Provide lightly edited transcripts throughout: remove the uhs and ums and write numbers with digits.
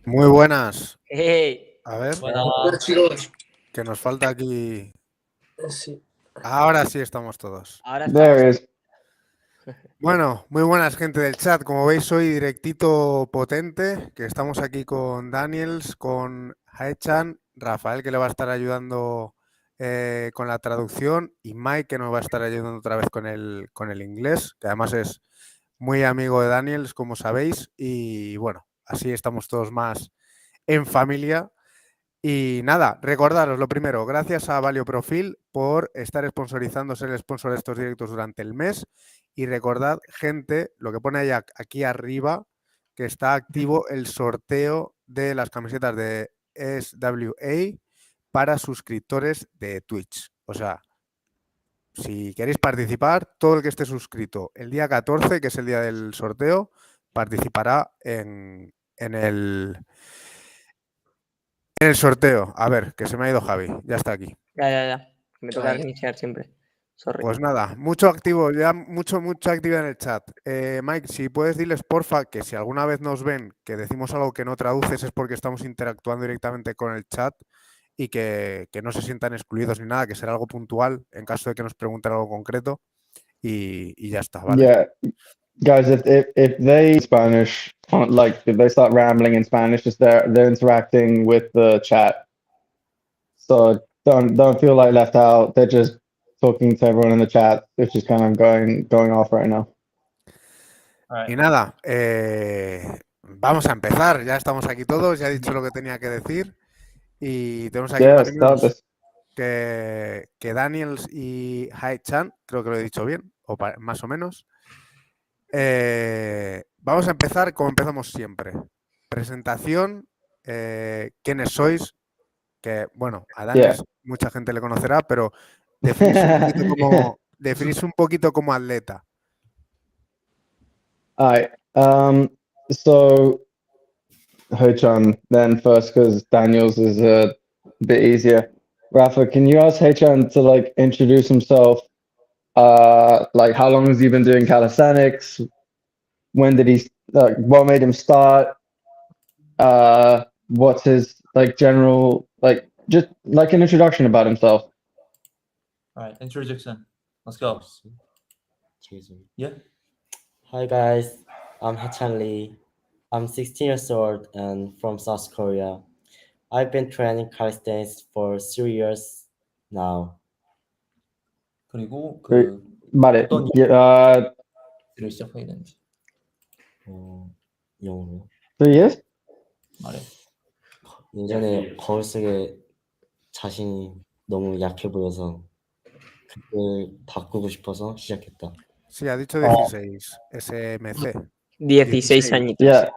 Muy buenas. Hey. A ver, Bueno, Hola, chicos. que nos falta aquí. Sí. Ahora sí estamos todos. Ahora there estamos. is. Bueno, muy buenas gente del chat. Como veis, soy directito potente, que estamos aquí con Daniels, con Haechan, Rafael que le va a estar ayudando con la traducción y Mike que nos va a estar ayudando otra vez con el inglés, que además es muy amigo de Daniels, como sabéis. Y bueno, así estamos todos más en familia. Y nada, recordaros lo primero, gracias a Valio Profil por estar sponsorizando, ser el sponsor de estos directos durante el mes. Y recordad, gente, lo que pone ahí aquí arriba, que está activo el sorteo de las camisetas de SWA para suscriptores de Twitch. O sea, si queréis participar, todo el que esté suscrito el día 14, que es el día del sorteo, participará en el sorteo. A ver, que se me ha ido Javi. Ya está aquí. Ya. Me toca Ahí. reiniciar siempre. Sorry. Pues nada, mucho activo, ya mucha actividad en el chat. Mike, si puedes diles porfa que si alguna vez nos ven que decimos algo que no traduces es porque estamos interactuando directamente con el chat y que no se sientan excluidos ni nada, que será algo puntual en caso de que nos pregunten algo concreto y ya está, ¿vale? Yeah, guys, if they Spanish, like if they start rambling in Spanish, just they're interacting with the chat. So don't feel like left out. They're just talking to everyone in the chat. It's just kind of going off right now. Y nada, vamos a empezar. Ya estamos aquí todos, ya he dicho lo que tenía que decir y tenemos aquí Yeah, más o start menos this. que Daniels y Hai-chan, creo que lo he dicho bien, o más o menos. Vamos a empezar como empezamos siempre. Presentación, quiénes sois, que bueno, a Daniels mucha gente le conocerá, pero definirse un poquito como atleta. All right. So Ho-chan then first because Daniel's is a bit easier. Rafa, can you ask Ho-chan to like introduce himself? Like how long has he been doing calisthenics? When did he what made him start? What's his like general like just like an introduction about himself? All right, introduction. Let's go. Yeah. Hi guys, I'm Hechan Lee. I'm 16 years old and from South Korea. I've been training calisthenics for 3 years now. 그리고 Vale. 어떤 일을 시작하게 되는지 영어로. 3 years? 말해. 예전에 거울 속에 자신이 너무 약해 보여서 그걸 바꾸고 싶어서 시작했다. Sí, ha dicho 16, SMC. 16 añitos. Yeah.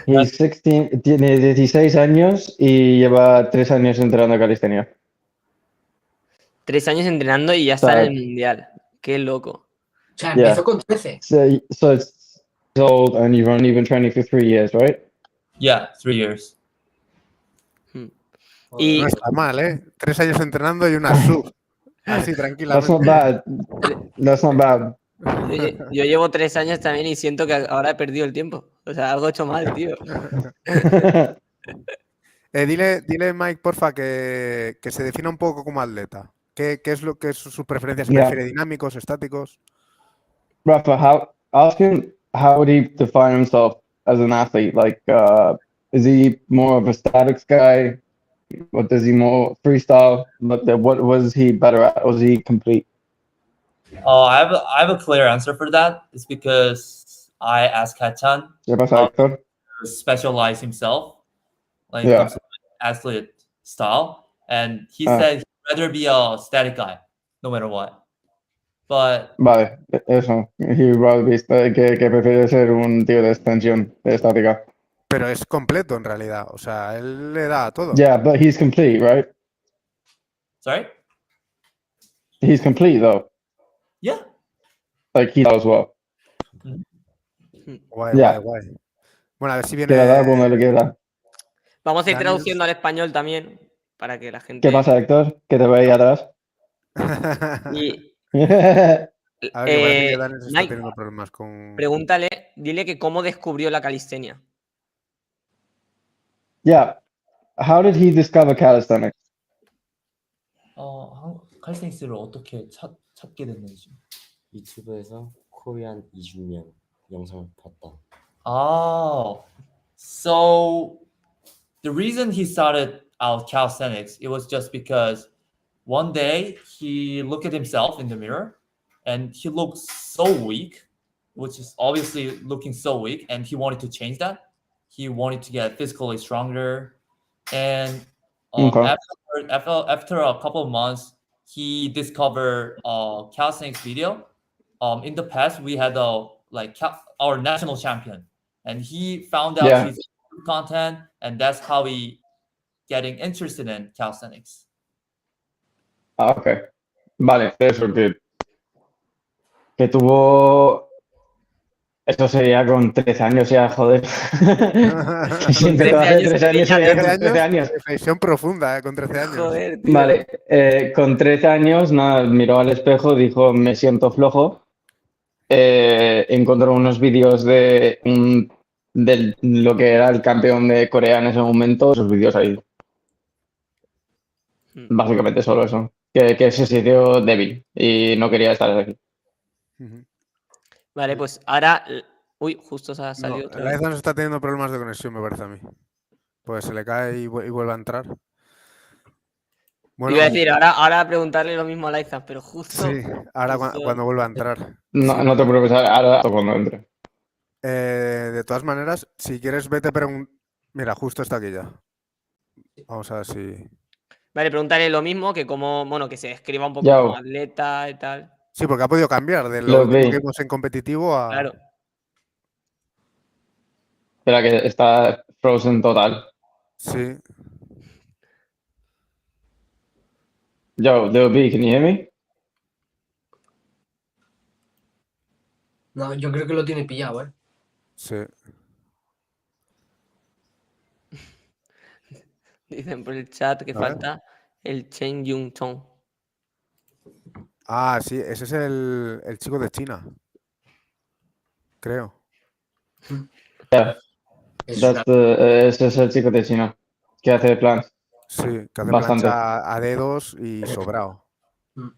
He's 16, tiene 16 años y lleva 3 años entrenando calistenia. 3 años entrenando y ya está en el mundial. Qué loco. O sea, empezó con 13. So it's old and you've only been training for 3 years, right? Yeah, 3 years. Y No está mal, ¿eh? 3 años entrenando y una sub. Así, tranquilamente. That's not bad. That's not bad. yo llevo 3 años también y siento que ahora he perdido el tiempo. O sea, algo he hecho mal, tío. Dile Mike, porfa, que se defina un poco como atleta. ¿Qué es lo que es sus preferencias? ¿Prefiere dinámicos, estáticos? Rafa, ask him how would he define himself as an athlete? Like, is he more of a statics guy? What does he more freestyle? What was he better at? Was he complete? I have a clear answer for that. It's because I asked Kachan to specialize himself, like in terms of athlete style, and he said he'd rather be a static guy, no matter what. But vale, eso. He would rather be que prefiere ser un tío de extensión, de estática. Pero es completo en realidad, o sea, él le da a todo. Yeah, but he's complete, right? Sorry? He's complete though. Yeah. Like he does well. Guay. Bueno, a ver si viene. Vamos a ir traduciendo al español también para que la gente. ¿Qué pasa, Héctor? Que te veo ahí atrás. Y a ver, que parece que Daniel está teniendo problemas con. Pregúntale, dile que cómo descubrió la calistenia. Yeah. How did he discover calisthenics? 칼스테닉스를 어떻게 찾게 됐는지. 유튜브에서 코리안 이준명 영상을 봤다. So the reason he started out calisthenics, it was just because one day he looked at himself in the mirror and he looked so weak, which is obviously looking so weak, and he wanted to change that. He wanted to get physically stronger, and Okay. after a couple of months, he discovered calisthenics video. In the past, we had our national champion, and he found out Yeah. his content, and that's how he getting interested in calisthenics. Okay. Vale, eso que tuvo. Eso sería con 13 años ya, joder. Si empezó hace 3 años, sería con 13 años. Reflexión profunda, con 13 años. Joder, tío. Vale, con 13 años, nada, miró al espejo, dijo, me siento flojo. Encontró unos vídeos de lo que era el campeón de Corea en ese momento, esos vídeos ahí. Básicamente solo eso. Que se sintió débil y no quería estar aquí. Vale, pues ahora... Uy, justo se ha salido otra vez. Atletas está teniendo problemas de conexión, me parece a mí. Pues se le cae y vuelve a entrar. Bueno, Iba a decir, ahora preguntarle lo mismo a Laizan, pero justo... sí, ahora justo- cuando vuelva a entrar. No te preocupes, ahora cuando entre. De todas maneras, si quieres, vete Mira, justo está aquí ya. Vamos a ver si... Vale, preguntarle lo mismo, que como, bueno, que se escriba un poco Ya. como atleta y tal. Sí, porque ha podido cambiar de Lo lo último vi. que vimos en competitivo a... Claro. Espera, que está frozen total. Sí. Yo, Diobi, can you hear me? No, yo creo que lo tiene pillado, ¿eh? Sí. Dicen por el chat que A ver. falta el Chen Yung Chong. Ah, sí, ese es el chico de China. Creo. Yeah, Es ese es el chico de China que hace plans. Sí, que hace Bastante. plancha a dedos y sobrado. Mm.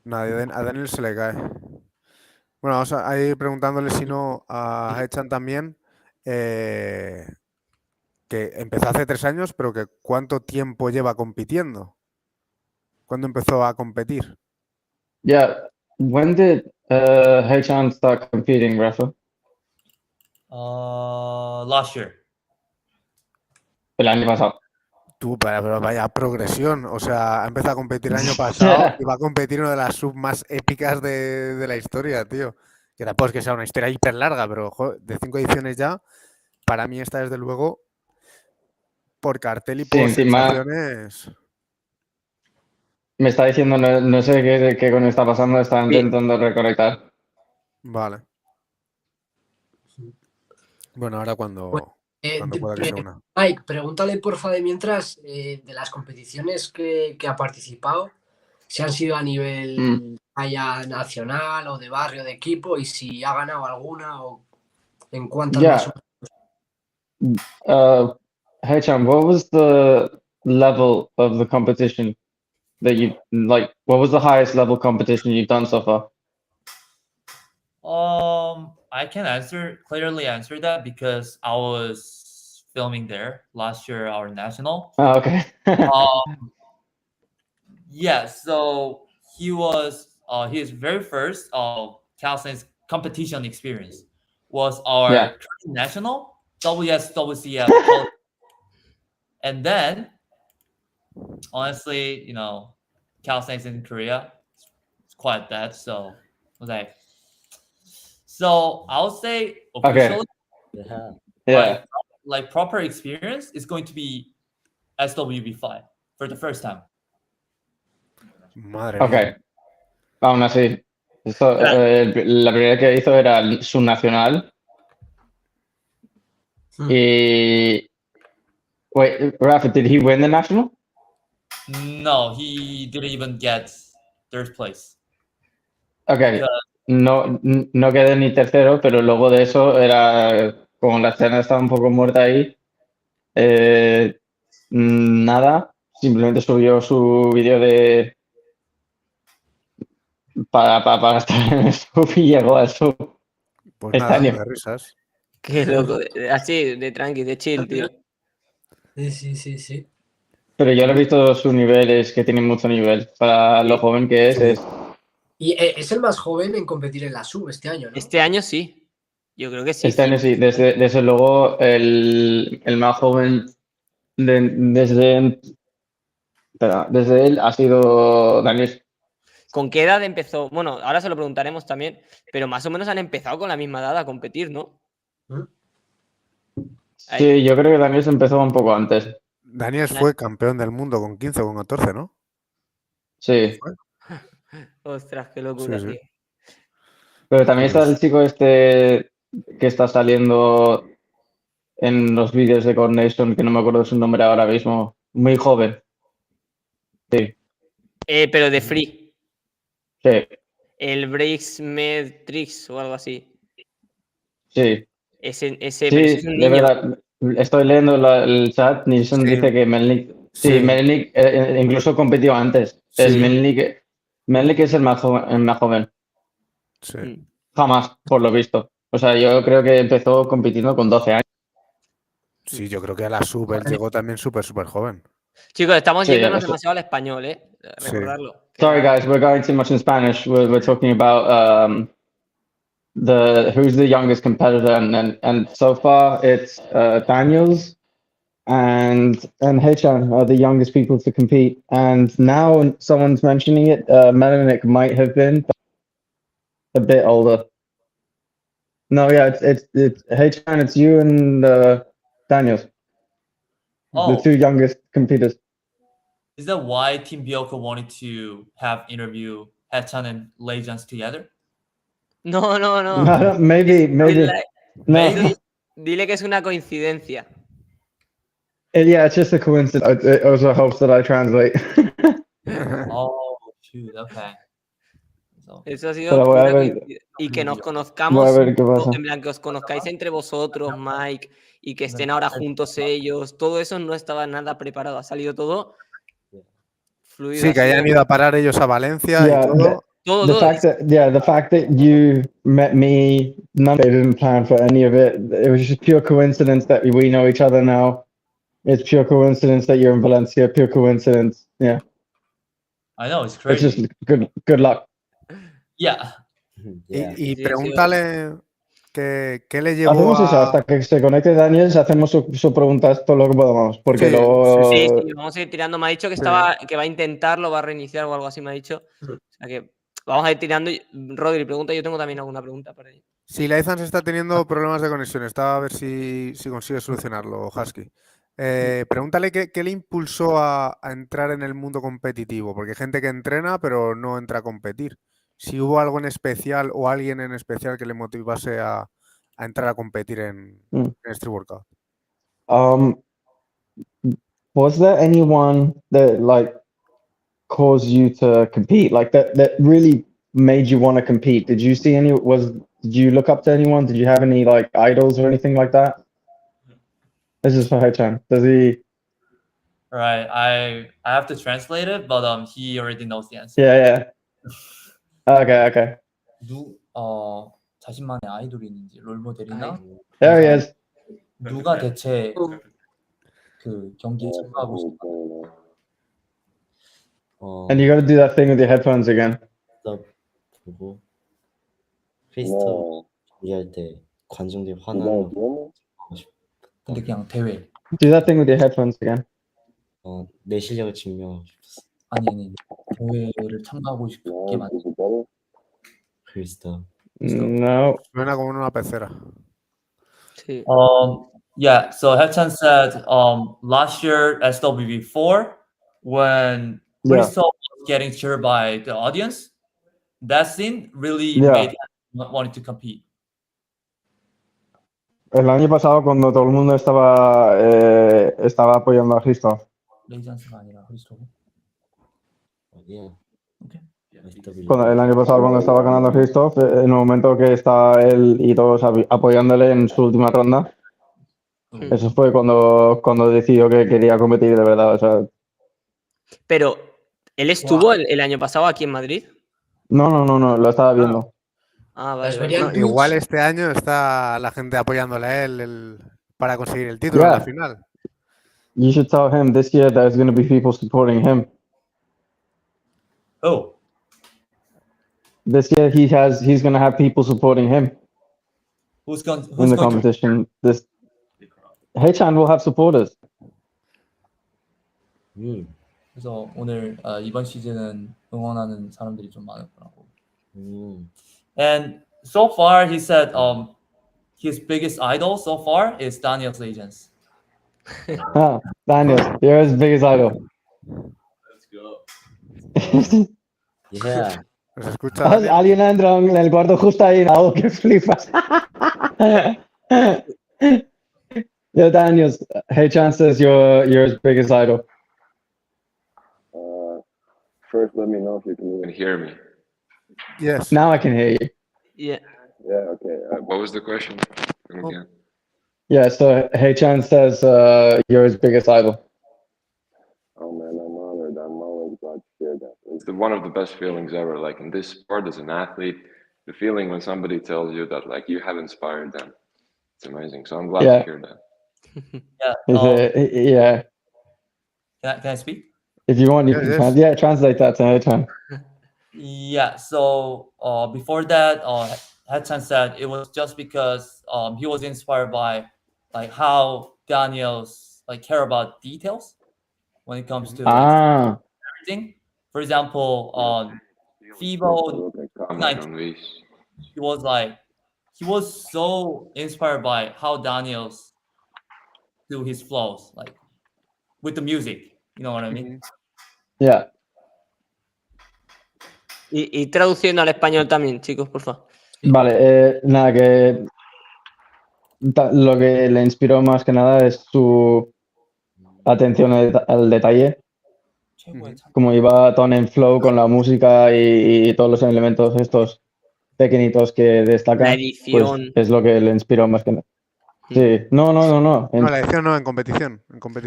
Nada, a Daniel se le cae. Bueno, vamos a ir preguntándole si no a Hechan también, que empezó hace 3 años, pero que ¿cuánto tiempo lleva compitiendo? ¿Cuándo empezó a competir? Yeah, when did Hechan start competing, Rafa? Last year. El año pasado. Tú, pero vaya progresión. O sea, ha empezado a competir el año pasado y va a competir en una de las sub más épicas de la historia, tío. Que tampoco es que sea una historia hiper larga, pero joder, de 5 ediciones ya, para mí esta desde luego, por cartel y Sí, por encima- sensaciones... Me está diciendo, no sé qué con está pasando, está intentando reconectar. Vale. Bueno, ahora cuando pueda que se una. Mike, pregúntale porfa de mientras de las competiciones que ha participado, si han sido a nivel haya nacional o de barrio, de equipo, y si ha ganado alguna o en cuántas más. Hechan, what was the level of the competition that you like? What was the highest level competition you've done so far? I can clearly answer that because I was filming there last year, our national. Oh, okay. Yeah, so he was his very first calisthenics competition experience was our current national WSWCF. And then honestly, calisthenics in Korea it's quite bad, so I was like, so I'll say officially, Yeah. like proper experience is going to be SWB5 for the first time. Madre Ok. mía. Aún así. La primera que hizo era su nacional. Y. Wait, Rafa, did he win the national? No, he didn't even get third place. Ok. No quedé ni tercero, pero luego de eso era como la escena estaba un poco muerta ahí, nada, simplemente subió su vídeo de para estar en el sub y llegó al sub Pues este nada, año. de risas. Qué loco. Así, de tranqui, de chill, tío. Sí. Pero yo le he visto sus niveles, que tiene mucho nivel. Para lo Sí. joven que es. Y es el más joven en competir en la sub este año, ¿no? Este año sí. Yo creo que sí. Este año sí, desde luego el más joven desde él ha sido Daniel. ¿Con qué edad empezó? Bueno, ahora se lo preguntaremos también, pero más o menos han empezado con la misma edad a competir, ¿no? Sí, yo creo que Daniel empezó un poco antes. Daniel fue campeón del mundo con 15 o con 14, ¿no? Sí. Ostras, qué locura, Sí. tío. Pero también está Pues- el chico este que está saliendo en los vídeos de Coordination, que no me acuerdo su nombre ahora mismo. Muy joven. Sí, Pero de free. sí, El Breaks Tricks o algo así. sí. Pero ese es Sí, un de niño. verdad. Estoy leyendo el chat. Nilsson Sí. dice que Melnik. Sí, Sí. Melnik incluso competió antes. Es Sí. Melnik es el más joven. Sí. Mm. Jamás, por lo visto. O sea, yo creo que empezó compitiendo con 12 años. Sí, yo creo que a la sub él llegó también súper joven. Chicos, estamos Sí, yéndonos demasiado al español, ¿eh? Sí. Recordarlo. sorry, guys, we're going too much in Spanish. We're talking about who's the youngest competitor, and so far it's Daniels and Hechan are the youngest people to compete. And now someone's mentioning it. Melanik might have been a bit older. No, yeah, it's Hechan, it's you and Daniels, the two youngest competitors. Is that why Team Bioka wanted to have interview Hechan and Legends together? No. Maybe. Dile, No. dile que es una coincidencia. Yeah, it's just a coincidence. It also helps that I translate. Oh, shoot. Okay. So, Eso ha sido Pero voy a pura ver, coincidencia. Y que nos voy a conozcamos, ver qué pasa. en plan, que os conozcáis entre vosotros, Mike, y que estén ahora juntos ellos. Todo eso no estaba nada preparado. Ha salido todo fluido. Sí, Ha que hayan sido ido a parar ellos a Valencia y Yeah, todo. todo. the fact that you met me, they didn't plan for any of it. It was just pure coincidence that we know each other now. It's pure coincidence that you're in Valencia. Pure coincidence. Yeah, I know, it's it's crazy. just good luck. Yeah. Yeah. Y Sí, pregúntale qué le llevó Hacemos eso a... hasta que se conecte Daniel. Hacemos su preguntas todo lo que podamos, porque Sí, luego. Sí, vamos a ir tirando. Me ha dicho que Sí. que va a intentarlo, va a reiniciar o algo así, me ha dicho. O sea que vamos a ir tirando. Rodri, pregunta, yo tengo también alguna pregunta para él. Sí, la Izans está teniendo problemas de conexión. Está a ver si consigue solucionarlo, Husky. Pregúntale qué le impulsó a entrar en el mundo competitivo, porque hay gente que entrena pero no entra a competir. Si hubo algo en especial o alguien en especial que le motivase a entrar a competir en Street Workout. Was there anyone that like caused you to compete, like that really made you want to compete? Did you see any? Did you look up to anyone? Did you have any like idols or anything like that? This is for Haichan. Does he? Right. I have to translate it, but he already knows the answer. Yeah. Okay. 자신만의 아이돌이 있는지 롤모델이나 There he is. 누가 대체 그 경기에 참가하고 싶어? And you got to do that thing with your headphones again. 보고 크리스터 경기할 때 관중들이 화나면 하고 싶다. 근데 그냥 대회. Do that thing with your headphones again. 내 실력을 증명하고 싶었어. 아니 대회를 참가하고 싶게 만든 크리스터. No. Suena como una pecera. Sí. Yeah, so Hechan said last year SWV4 when Crystal was getting cheered by the audience, that scene really made him wanted to compete. El año pasado cuando todo el mundo estaba apoyando a Cristo. 레이전스가 아니라 크리스토고. Yeah. Okay. El año pasado cuando estaba ganando Christoph, en el momento que está él y todos apoyándole en su última ronda, eso fue cuando decidió que quería competir de verdad. O sea, Pero, ¿él estuvo el año pasado aquí en Madrid? no, lo estaba viendo. Ah, Las vale, vería vale. en No, igual Twitch. este año está la gente apoyándole a él para conseguir el título en la Yeah, final. you should tell him this year there's going to be people supporting him. Oh, This year he's going to have people supporting him who's in going the to? competition. This Hechan will have supporters. 그래서 오늘 이번 시즌은 응원하는 사람들이 좀 많을 거라고. And so far, he said his biggest idol so far is Daniel's Legends. Ah, Daniel, you're his biggest idol. Let's go. Yeah. ¿Nos escucha Daniel? Alguien entra en el cuarto justo ahí, algo que flipas. Yeah, Daniel, Hechan says you're his biggest idol. First, let me know if you can even hear me. Yes. Now I can hear you. Yeah. Yeah, okay. What was the question? Again? Yeah, so Hechan says you're his biggest idol. Oh man, I'm honored. I'm always glad to hear that. It's one of the best feelings ever. Like in this sport, as an athlete, the feeling when somebody tells you that like you have inspired them, it's amazing. So I'm glad to hear that. Yeah. Yeah. Can I speak? If you want, you Yes, can yes. translate that to Hechan. Yeah. So before that, Hechan said it was just because he was inspired by like how Daniel's like care about details when it comes to like, everything. For example, FIBO 19, he was so inspired by how Daniel's do his flows, like with the music. You know what I mean? Yeah. Y traduciendo al español también, chicos, por favor. Vale, nada, que lo que le inspiró más que nada es su atención al detalle, como iba tan en flow con la música y todos los elementos estos pequeñitos que destacan, La edición. pues es lo que le inspiró más que nada. Sí, no. No, la edición no, en competición.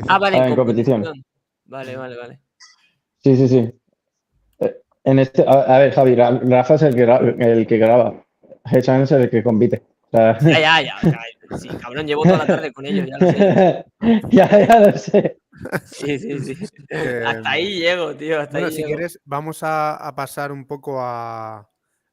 Ah, vale, en competición. Vale. Sí. En este, a ver, Javi, Rafa es el que graba. Hechan es el que compite. O sea, Ya. Sí, cabrón, llevo toda la tarde con ellos, ya lo sé. ya lo sé. Sí. Hasta ahí llego, tío. Bueno, si llego. quieres, vamos a pasar un poco a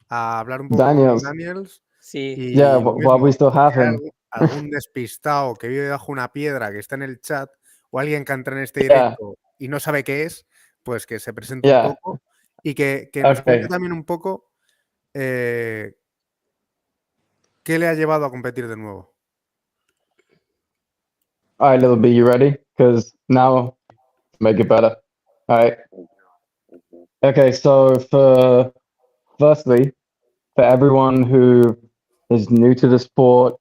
hablar un poco Daniels. con Daniels. Sí. Y Yeah, lo what we mismo, still have si hay him. algún despistado que vive bajo una piedra que está en el chat o alguien que entra en este Yeah. directo y no sabe qué es, pues que se presente Yeah. un poco y que nos Okay. cuente también un poco qué le ha llevado a competir de nuevo. All right, little B, you ready? Because now, make it better. All right. Okay, so firstly, for everyone who is new to the sport,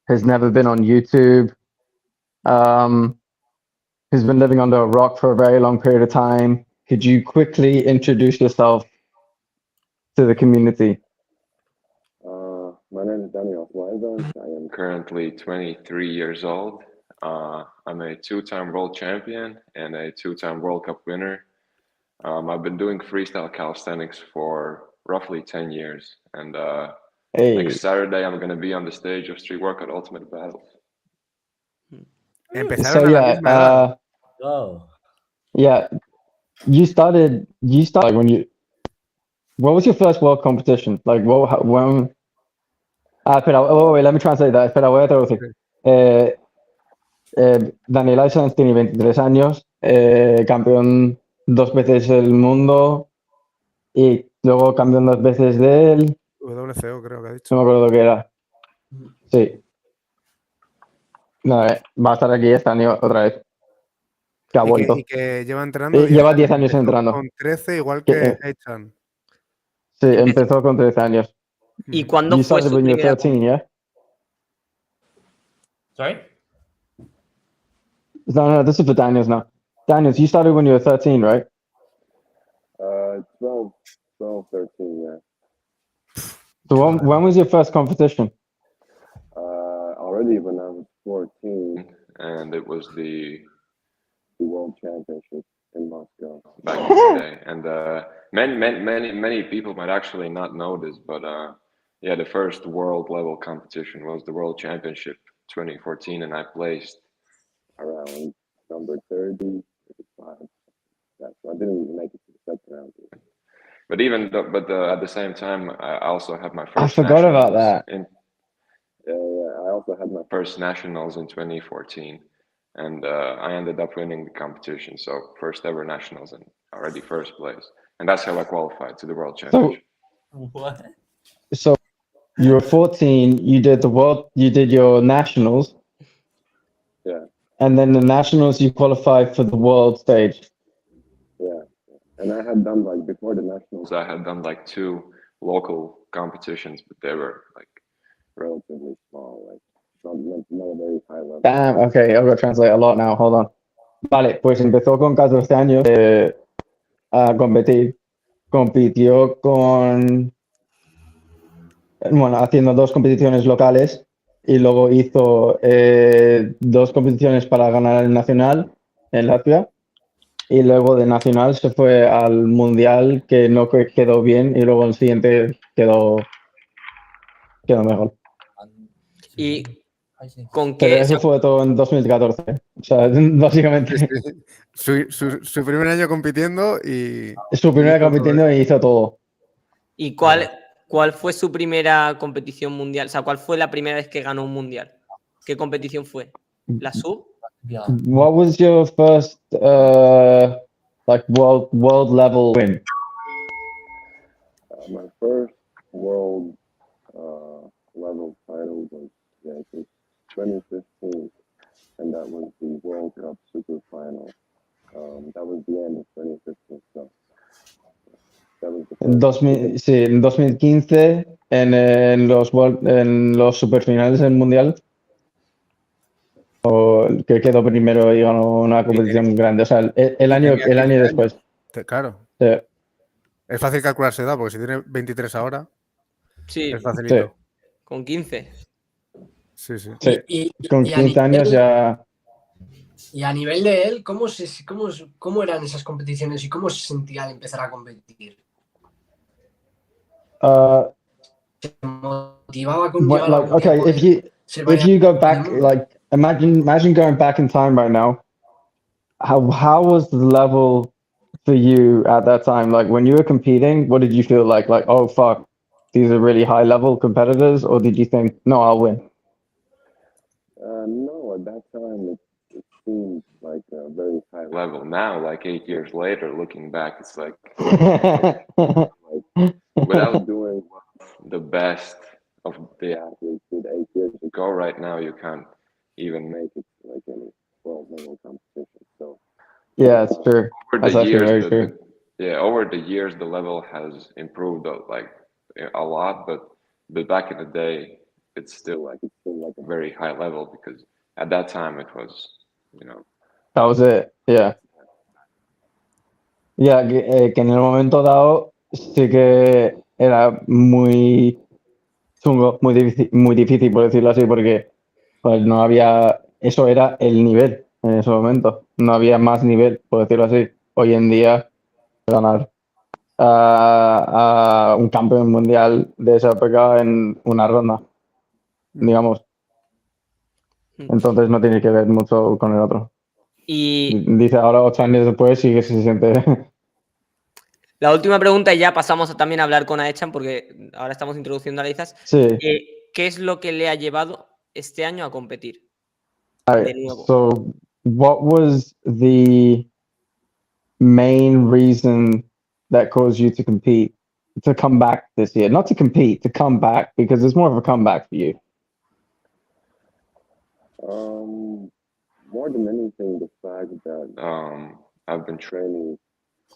has never been on YouTube, who's been living under a rock for a very long period of time, could you quickly introduce yourself to the community? My name is Daniel Swub. I am currently 23 years old. I'm a two-time world champion and a two-time World Cup winner. I've been doing freestyle calisthenics for roughly 10 years. And next Saturday, I'm going to be on the stage of Street Workout Ultimate Battles. Empezaron a la misma edad. Oh. Yeah, you started like when you. What was your first world competition? Like when? Espera, wait, let me translate that. Espera, voy a traducir. Daniel Aisans tiene 23 años, campeón 2 veces del mundo y luego campeón 2 veces del WCO creo que ha dicho. no me acuerdo qué era. Sí. No, va a estar aquí este año otra vez. Que ha vuelto. Y que lleva entrenando. Lleva 10 años empezó entrenando. Con 13, igual que Hechan. Sí, empezó con 13 años. ¿Y cuándo You fue started su when you were primera 13, yeah? Sorry? No, this is for Daniels now. Daniels, you started when you were 13, right? 12. 12, 13, yeah. So when was your first competition? Already when I was 14, and it was the World Championship in Moscow back in the day. And many people might actually not know this, but yeah, the first world level competition was the World Championship 2014, and I placed around number 30, 35. Yeah, so I didn't even make it to the second round. But at the same time, I also had my first. I forgot about nationals that. I also had my first nationals in 2014, and I ended up winning the competition. So first ever nationals and already first place, and that's how I qualified to the World Championship. What? So you were 14. You did your nationals, Yeah, and then the nationals you qualified for the world stage. yeah. And I had done like before the nationals, I had done like 2 local competitions, but they were like relatively small, like not a very high level. Damn, okay, I've got to translate a lot now. Hold on. Vale, pues empezó con 14 años a competir. Compitió haciendo 2 competiciones locales y luego hizo 2 competiciones para ganar el nacional en Latvia. Y luego de nacional se fue al mundial que no quedó bien y luego el siguiente quedó mejor. ¿Y con Pero qué? eso fue todo en 2014. O sea, básicamente Su primer año compitiendo y su primera hizo todo compitiendo y hizo todo. ¿Y cuál fue su primera competición mundial? O sea, ¿cuál fue la primera vez que ganó un mundial? ¿Qué competición fue? ¿La Swub? Yeah. What was your first like world level win? My first world level title was, I think, 2015, and that was the World Cup Super Final. That was the end of 2015, so that was the first. Sí, en 2015 en los superfinales del mundial, que quedó primero y ganó una competición grande. O sea, el año tenía 15 años. después. Claro. Sí, Es fácil calcular su edad, porque si tiene 23 ahora, Sí, es facilito. con 15. Sí, sí. sí. Con 15 años ya. Y a nivel de él, ¿cómo eran esas competiciones y cómo se sentía al empezar a competir? ¿Se motivaba con llegar a algún Okay, if you go back, like imagine going back in time right now. How was the level for you at that time? Like when you were competing, what did you feel like? Like, oh fuck, these are really high level competitors, or did you think, no, I'll win? No, at that time it seemed like a very high level. Now, like 8 years later, looking back, it's like, without doing the best of the athletes did 8 years ago, right now you can't even make it like any world level competition. So yeah, it's true. over That's the actually years, very true. over the years, the level has improved like a lot, but back in the day, it's still like a very high level because at that time it was, That was it. Yeah. Yeah, que en el momento dado sí que era muy chungo, muy difícil por decirlo así, porque pues no había, eso era el nivel en ese momento, no había más nivel, por decirlo así. Hoy en día ganar a un campeón mundial de esa época en una ronda, digamos. Entonces no tiene que ver mucho con el otro. Y Dice ahora 8 años después sí que se siente. la última pregunta, y ya pasamos también a hablar con Aechan, porque ahora estamos introduciendo a Leizas. Sí. ¿Qué es lo que le ha llevado este año a competir? De nuevo. So, what was the main reason that caused you to compete, to come back this year? Not to compete, to come back, because it's more of a comeback for you. More than anything, the fact that I've been training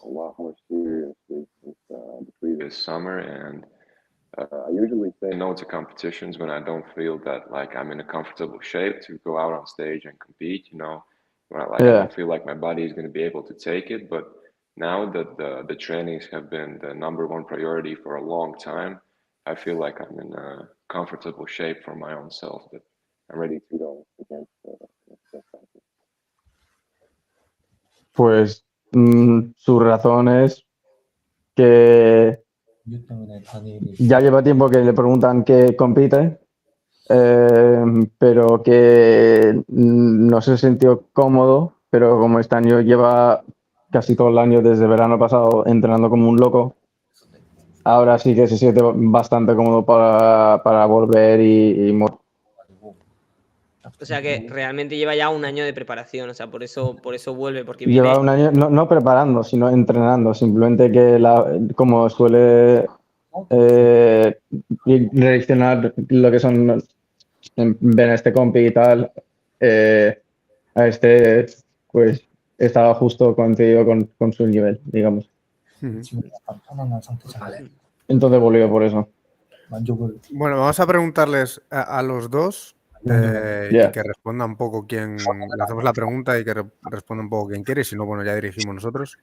a lot more seriously since the previous summer, and I usually say no to competitions when I don't feel that like I'm in a comfortable shape to go out on stage and compete. When I don't feel like my body is going to be able to take it. But now that the trainings have been the #1 priority for a long time, I feel like I'm in a comfortable shape for my own self, that I'm ready to go against Pues su razón es que 이유 때문에 다니엘이 ya lleva tiempo que le preguntan que compite, pero que no se sintió cómodo, pero como este año lleva casi todo el año desde verano pasado entrenando como un loco, ahora sí que se siente bastante cómodo para volver y 가지고 O sea que realmente lleva ya un año de preparación, o sea, por eso vuelve, porque lleva viene. un año no preparando, sino entrenando, simplemente que como suele reaccionar lo que son ven a este compi y tal, a este pues estaba justo coincidido con su nivel, digamos. 지금 약간 편안한 상태잖아요. Vale. Entonces volvió por eso. 만족을 Bueno, vamos a preguntarles a los dos y Yeah. que responda un poco quién. Le hacemos la pregunta y que responda un poco quién quiere, y si no, bueno, ya dirigimos nosotros.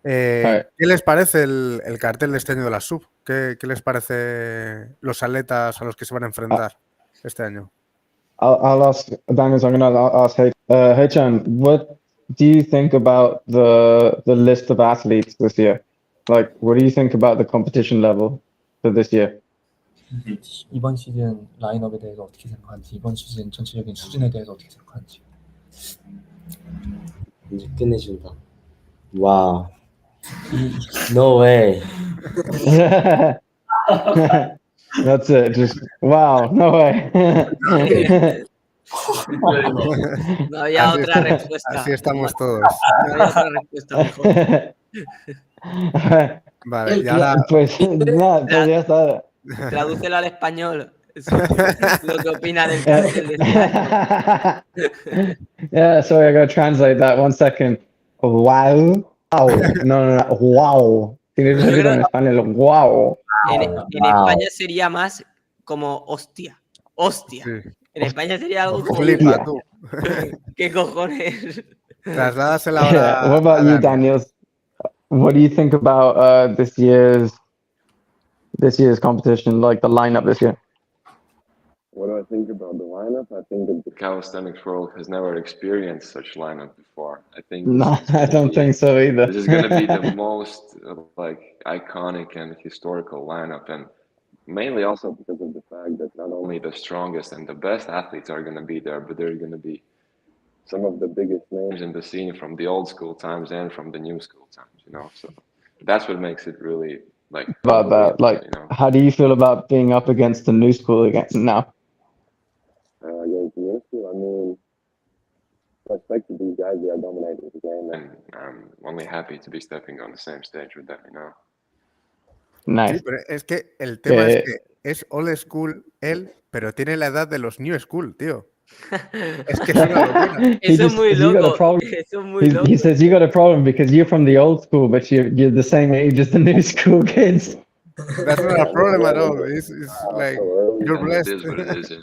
Vale. ¿Qué les parece el cartel de este año de la Swub? ¿Qué les parece los atletas a los que se van a enfrentar este año? I'll ask Daniel, so I'm going to ask Hechan, what do you think about the list of athletes this year? Like, what do you think about the competition level for this year? 이번 시즌 라인업에 대해서 어떻게 생각하는지, 이번 시즌 전체적인 수준에 대해서 어떻게 생각하는지. 이제 끝내준다. Wow. No way. That's it. Just wow, no way. No había otra respuesta. Así estamos todos. No había otra respuesta mejor. Vale, y ahora. Pues nada, pues ya está. Tradúcelo al español. Lo que opina del cartel de este año. Yeah, sorry, I gotta translate that. 1 second. Wow. No. Wow. Tienes que Yo decirlo creo- en español. Wow. En España sería más como hostia. Hostia. Sí. En España sería algo como. Flipa, tú. ¿Qué cojones? Trasládasela ahora What about a you, Daniel. Daniel? What do you think about this year's competition, like the lineup this year? What do I think about the lineup? I think that the calisthenics world has never experienced such lineup before. I think No, I don't think so either. this is going to be the most like iconic and historical lineup, and mainly also because of the fact that not only the strongest and the best athletes are going to be there, but they're going to be some of the biggest names in the scene from the old school times and from the new school times, you know. So that's what makes it really like About that, unbelievable, like, you know. how do you feel about being up against the new school again now? Against the new school, I mean, I expect to these guys, they are dominating the game, and I'm only happy to be stepping on the same stage with them, you know. Nice. Sí, pero es que el tema es Que- que es old school él, pero tiene la edad de los new school, tío. Es que es una locura. He Eso es just- muy you got a loco. problem. Eso es muy loco. He says you got a problem because you're from the old school, but you're the same age as the new school kids. That's not a problem at all. It's like, you're And blessed. it is what it is, yeah.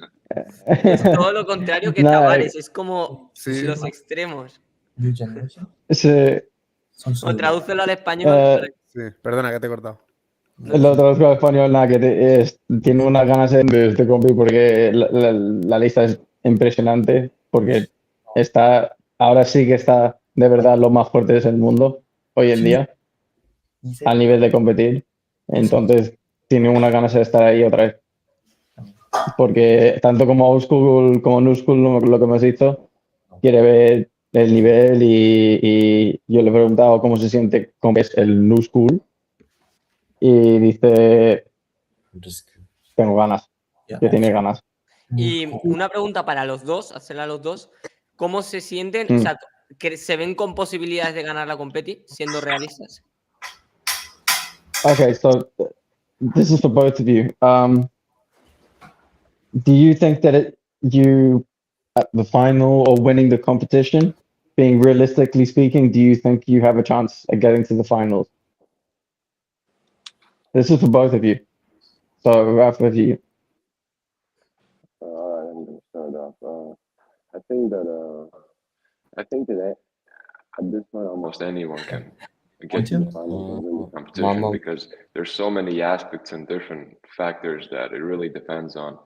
Es todo lo contrario que No, Tavares. Es como Sí. los extremos. New generation sí, O tradúcelo al español. Sí, perdona que te he cortado. lo traduzco al español, nada, que tiene unas ganas de este compi porque la lista es impresionante, porque ahora sí que está de verdad lo más fuerte del mundo hoy en día, al nivel de competir. Entonces, tiene unas ganas de estar ahí otra vez. Porque tanto como old school como new school, lo que hemos dicho, quiere ver el nivel y yo le he preguntado cómo se siente cómo es el new school y dice, tengo ganas, que tiene ganas. Y una pregunta para los dos, hacerla a los dos. ¿Cómo se sienten? O sea, que ¿se ven con posibilidades de ganar la competi, siendo realistas? Okay, so this is for both of you. Do you think that you, at the final or winning the competition, being realistically speaking, do you think you have a chance at getting to the finals? This is for both of you. So, Raf, with you. All right, I'm gonna start off. I think that at this point, almost anyone get to the finals and win the competition, because there's so many aspects and different factors that it really depends on,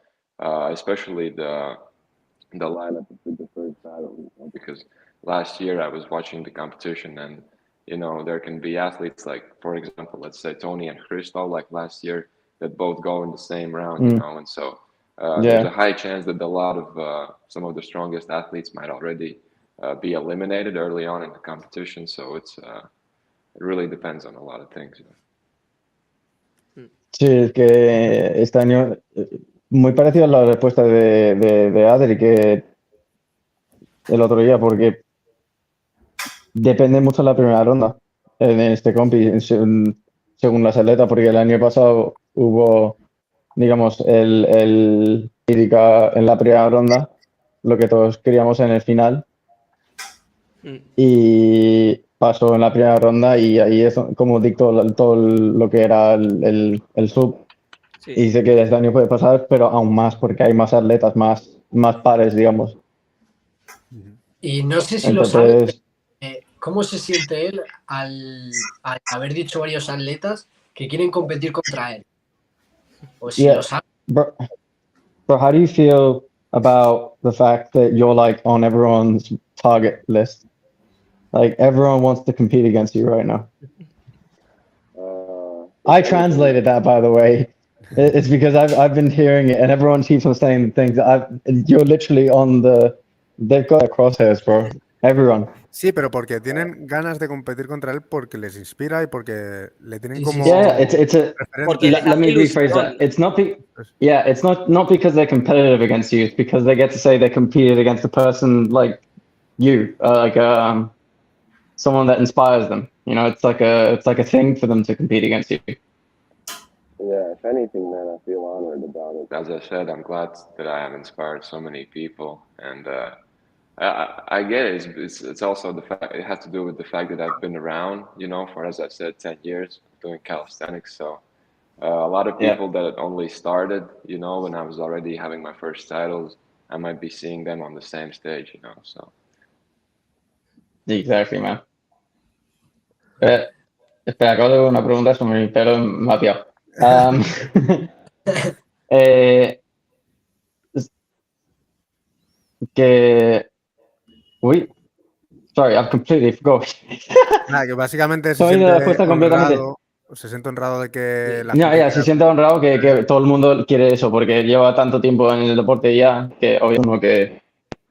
especially the lineup of the third title. Because last year I was watching the competition, and there can be athletes like, for example, let's say Tony and Crystal, like last year, that both go in the same round, and so there's a high chance that a lot of some of the strongest athletes might already be eliminated early on in the competition. So it really depends on a lot of things. Sí, es que este año, muy parecido a la respuesta de Adri que el otro día, porque depende mucho de la primera ronda en este compi, según las atletas, porque el año pasado hubo, digamos, el lírica en la primera ronda, lo que todos queríamos en el final, y pasó en la primera ronda, y ahí es como dictó todo lo que era el sub. Sí. Y dice que este año puede pasar, pero aún más, porque hay más atletas, más pares, digamos. Y no sé si lo sabes, Entonces, ¿cómo se siente él al haber dicho varios atletas que quieren competir contra él? O si yeah, lo sabes. but how do you feel about the fact that you're like on everyone's target list? Like everyone wants to compete against you right now. I translated that, by the way. It's because I've been hearing it, and everyone keeps on saying things. You're literally on they've got crosshairs, bro. Everyone. Sí, pero porque tienen ganas de competir contra él, porque les inspira y porque le tienen Sí, como sí, sí. Yeah, it's a. referente. Porque les Let hace me rephrase ilusión. that. It's not. Yeah, it's not because they're competitive against you. It's because they get to say they competed against a person like you, someone that inspires them. It's like a thing for them to compete against you. Yeah, if anything, man, I feel honored about it. As I said, I'm glad that I have inspired so many people, and I get it. It's also the fact, it has to do with the fact that I've been around, for, as I said, 10 years doing calisthenics. So a lot of people that only started, when I was already having my first titles, I might be seeing them on the same stage, so. Exactly, man. Espera, acabo de ver una pregunta sobre mi pelo mapeado. Que... Uy, sorry, I've completely forgot. Nada, que básicamente Se me ha ido la respuesta completamente. se siente honrado de que la No, gente ya, se siente honrado que todo el mundo quiere eso, porque lleva tanto tiempo en el deporte ya, que obviamente uno que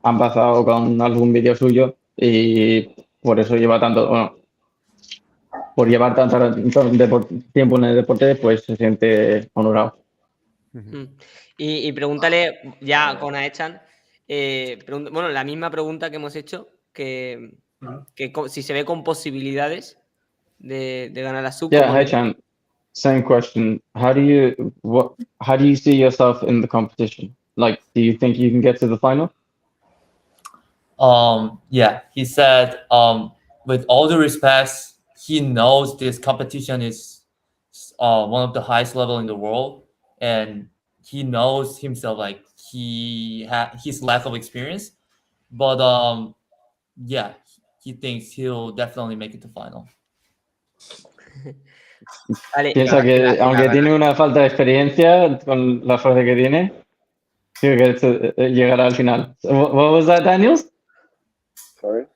han pasado con algún vídeo suyo y por eso lleva tanto, bueno, por llevar tanto tiempo en el deporte, pues se siente honorado. Y pregúntale ya con Aechan, bueno, la misma pregunta que hemos hecho, que si se ve con posibilidades de ganar la Swub. Yeah, Haechan, same question. How do you see yourself in the competition? Like, do you think you can get to the final? Yeah, he said, with all the respects, he knows this competition is one of the highest level in the world, and he knows himself, like his lack of experience, but yeah, he thinks he'll definitely make it to final. Vale, Piensa que aunque tiene una falta de experiencia con la fuerza que tiene, creo que llegará al final. What was that, Daniels? Sorry?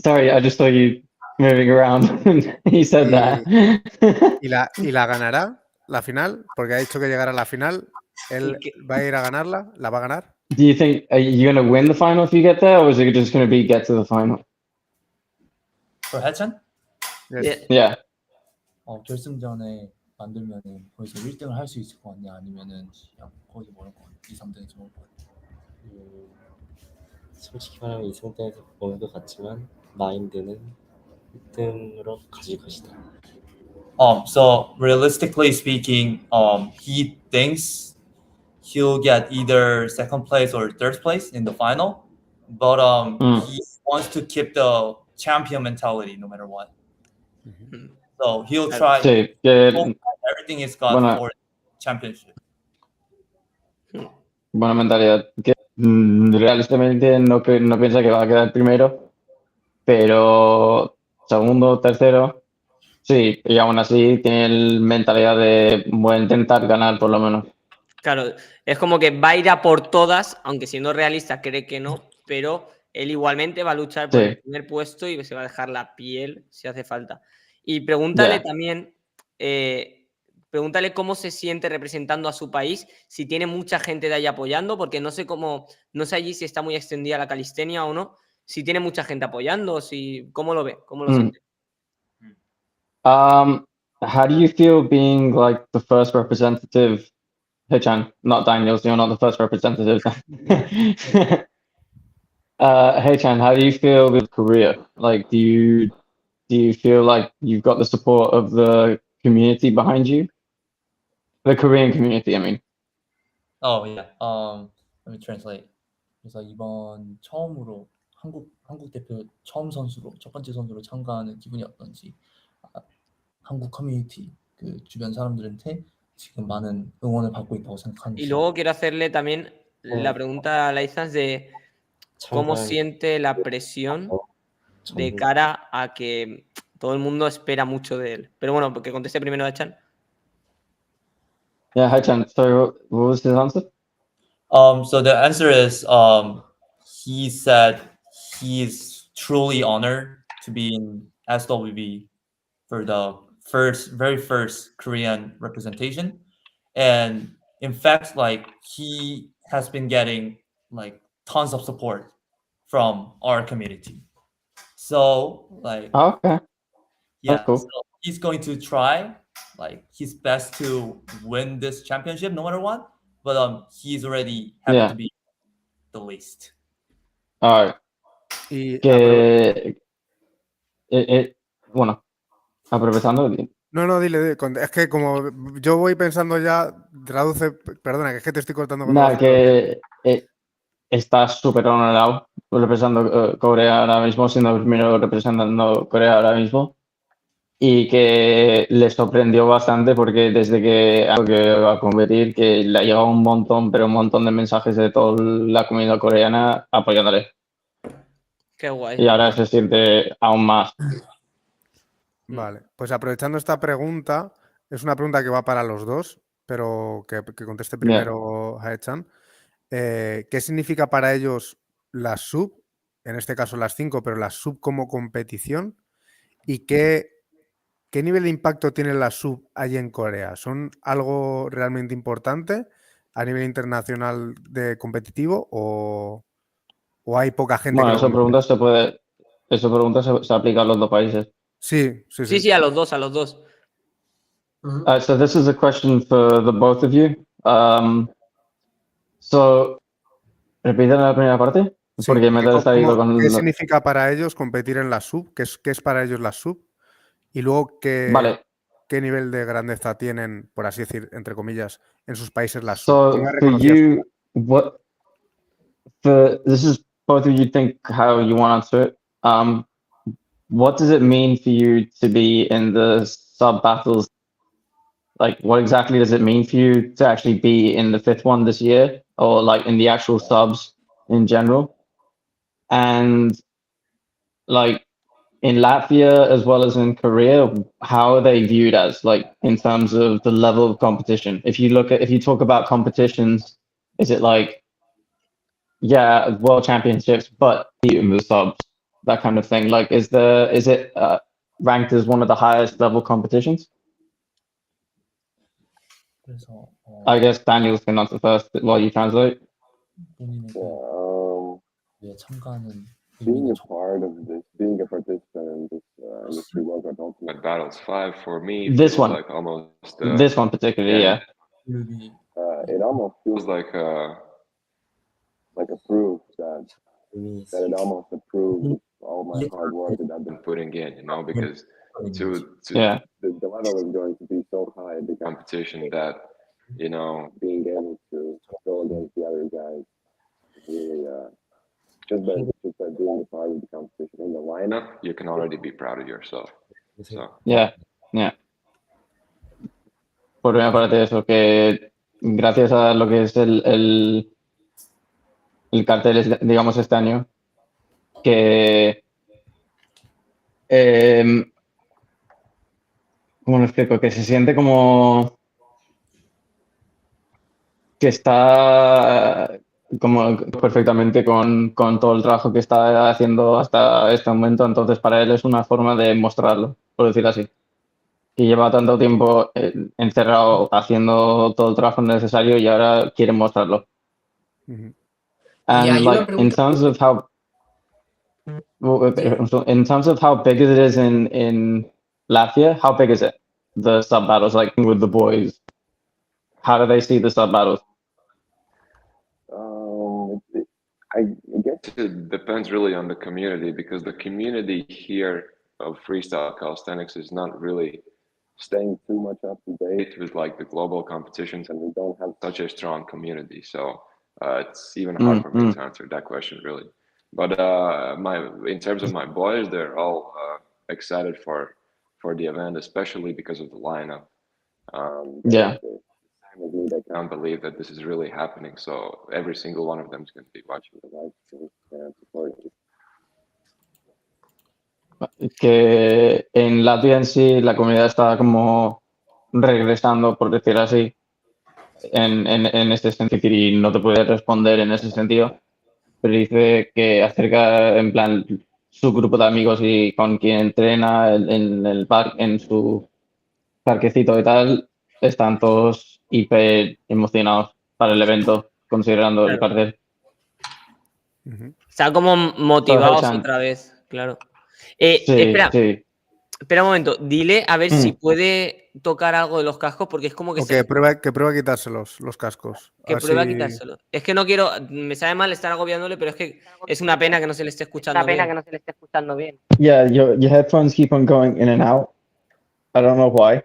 Sorry, I just saw you moving around. He said that. ¿Y la ganará la final? Porque ha dicho que llegará a la final. ¿Él va a ir a ganarla? ¿La va a ganar? Do you think are you going to win the final if you get there, or is it just going to be get to the final? For Haechan? Yes. Yeah. 결승전에 만들면은 거기서 1등을 할 수 있을 것 같냐, 아니면은 그냥 거의 멀을 것 같냐, 2, 3등에서 멀을 것 같냐. 솔직히 말하면 2승대에서 보는 것 같지만 마인드는 1등으로 가질 것이다. So realistically speaking, he thinks he'll get either second place or third place in the final, but he wants to keep the champion mentality no matter what. So he'll try everything he's got for championship. Buena mentalidad. Que realistamente no piensa que va a quedar primero, pero segundo, tercero. Sí, y aún así tiene la mentalidad de voy a intentar ganar por lo menos. Claro, es como que va a ir a por todas, aunque siendo realista cree que no, pero él igualmente va a luchar por el Sí, primer puesto y se va a dejar la piel si hace falta. Y pregúntale ya. también, pregúntale cómo se siente representando a su país, si tiene mucha gente de ahí apoyando, porque no sé cómo, no sé allí si está muy extendida la calistenia o no, si tiene mucha gente apoyando, si, ¿cómo lo ve? ¿Cómo lo Mm. siente? How do you feel being like the first representative, Hechan, not Daniels, you're not the first representative. Hechan, how do you feel with Korea? Like, do you feel like you've got the support of the community behind you? The Korean community, I mean. Oh yeah. Let me translate. 그래서 이번 처음으로 한국 대표 처음 선수로 첫 번째 선수로 참가하는 기분이 어떤지, 한국 커뮤니티 그 주변 사람들한테 지금 많은 응원을 받고 있다고 Y 생각하는지. luego quiero hacerle también la pregunta a Laizans de cómo 참가한 siente la presión de cara a que todo el mundo espera mucho de él. Pero bueno, porque conteste primero a Chan. Yeah, Hechan, so what was his answer? So the answer is, he said he's truly honored to be in SWB for the very first Korean representation, and in fact, like he has been getting like tons of support from our community. So like, Oh, okay, yeah, that's cool. so he's going to try like his best to win this championship no matter what, but he's already happy Yeah. to be the least. All right. Y Bueno, aprovechando. no, dile, es que como yo voy pensando ya, traduce, perdona, que es que te estoy cortando cuando lo Nada, vas traduciendo. que está súper honorado representando Corea ahora mismo, siendo el primero representando Corea ahora mismo. Y que le sorprendió bastante porque desde que va a competir, que le ha llegado un montón, pero un montón de mensajes de toda la comunidad coreana apoyándole. Qué guay. Y ahora se siente aún más. Vale, pues aprovechando esta pregunta, es una pregunta que va para los dos, pero que conteste primero Hae-chan. ¿Qué significa para ellos la sub, en este caso las 5, pero la sub como competición? ¿Y qué nivel de impacto tiene la sub allí en Corea? ¿Son algo realmente importante a nivel internacional de competitivo o hay poca gente que Bueno, lo conoce? esa pregunta se aplica a los dos países. Sí. Sí, a los dos, a los dos. So this is a question for the both of you. So, repíteme la primera parte, Sí, porque me he distraído con... ¿qué significa para ellos competir en la sub? ¿Qué es para ellos la sub? Y luego, Vale. ¿qué nivel de grandeza tienen, por así decir, entre comillas, en sus países las sub? So, ¿Cómo es for reconocidas you, this is both of you think how you want to answer it. What does it mean for you to be in the sub battles? Like, what exactly does it mean for you to actually be in the fifth one this year, or like in the actual subs in general? And like in Latvia as well as in Korea, how are they viewed as, like, in terms of the level of competition? If you talk about competitions, is it like, yeah, world championships, but in the subs, that kind of thing? Like, is it ranked as one of the highest level competitions? 그래서 I guess Daniel's can answer first while you translate. 본인에게 참가하는 Being a part of this, being a participant in this Industry World Cup Ultimate Battles 5 for me This feels one. like almost This one particularly, yeah. it almost feels like a proof that it almost approves all my hard work that I've been putting in, you know, because Yeah. the level is going to be so high in the competition that, you know, being able to go against the other guys really just by being a part of the competition in the lineup, you can already be proud of yourself. So Yeah. Por una parte eso, que gracias a lo que es el cartel, digamos, este año, que ¿cómo lo explico? Que se siente como que está como perfectamente con todo el trabajo que está haciendo hasta este momento, entonces para él es una forma de mostrarlo, por decir así. Que lleva tanto tiempo encerrado haciendo todo el trabajo necesario y ahora quiere mostrarlo. Ujú. Y And hay una like in pregunta. terms of how in terms of how big it is in Latvia, how big is it? The sub battles, like with the boys. How do they see the sub battles? I guess it depends really on the community, because the community here of freestyle calisthenics is not really staying too much up to date with like the global competitions, and we don't have such a strong community. So it's even hard for me to answer that question, really. But in terms of my boys, they're all excited for the event, especially because of the lineup. Yeah. Same as me, they can't believe that this is really happening. So every single one of them is going to be watching the live stream and supporting it. Que en Latvia en sí la comunidad está como regresando, por decir así, en este sentido, y no te puede responder en ese sentido, pero dice que acerca, en plan, su grupo de amigos y con quien entrena en el parque, en su parquecito y tal, están todos hiper emocionados para el evento, considerando el Claro. cartel. Ujú. Están como motivados Hechan. otra vez, claro. Sí, Espera, sí. espera un momento. Dile a ver si puede tocar algo de los cascos, porque es como que O que prueba a quitárselos los cascos. que prueba a Así. quitárselo. Es que no quiero, me sabe mal estar agobiándole, pero es que es una pena que no se le esté escuchando bien. Yeah, your headphones keep on going in and out. I don't know why.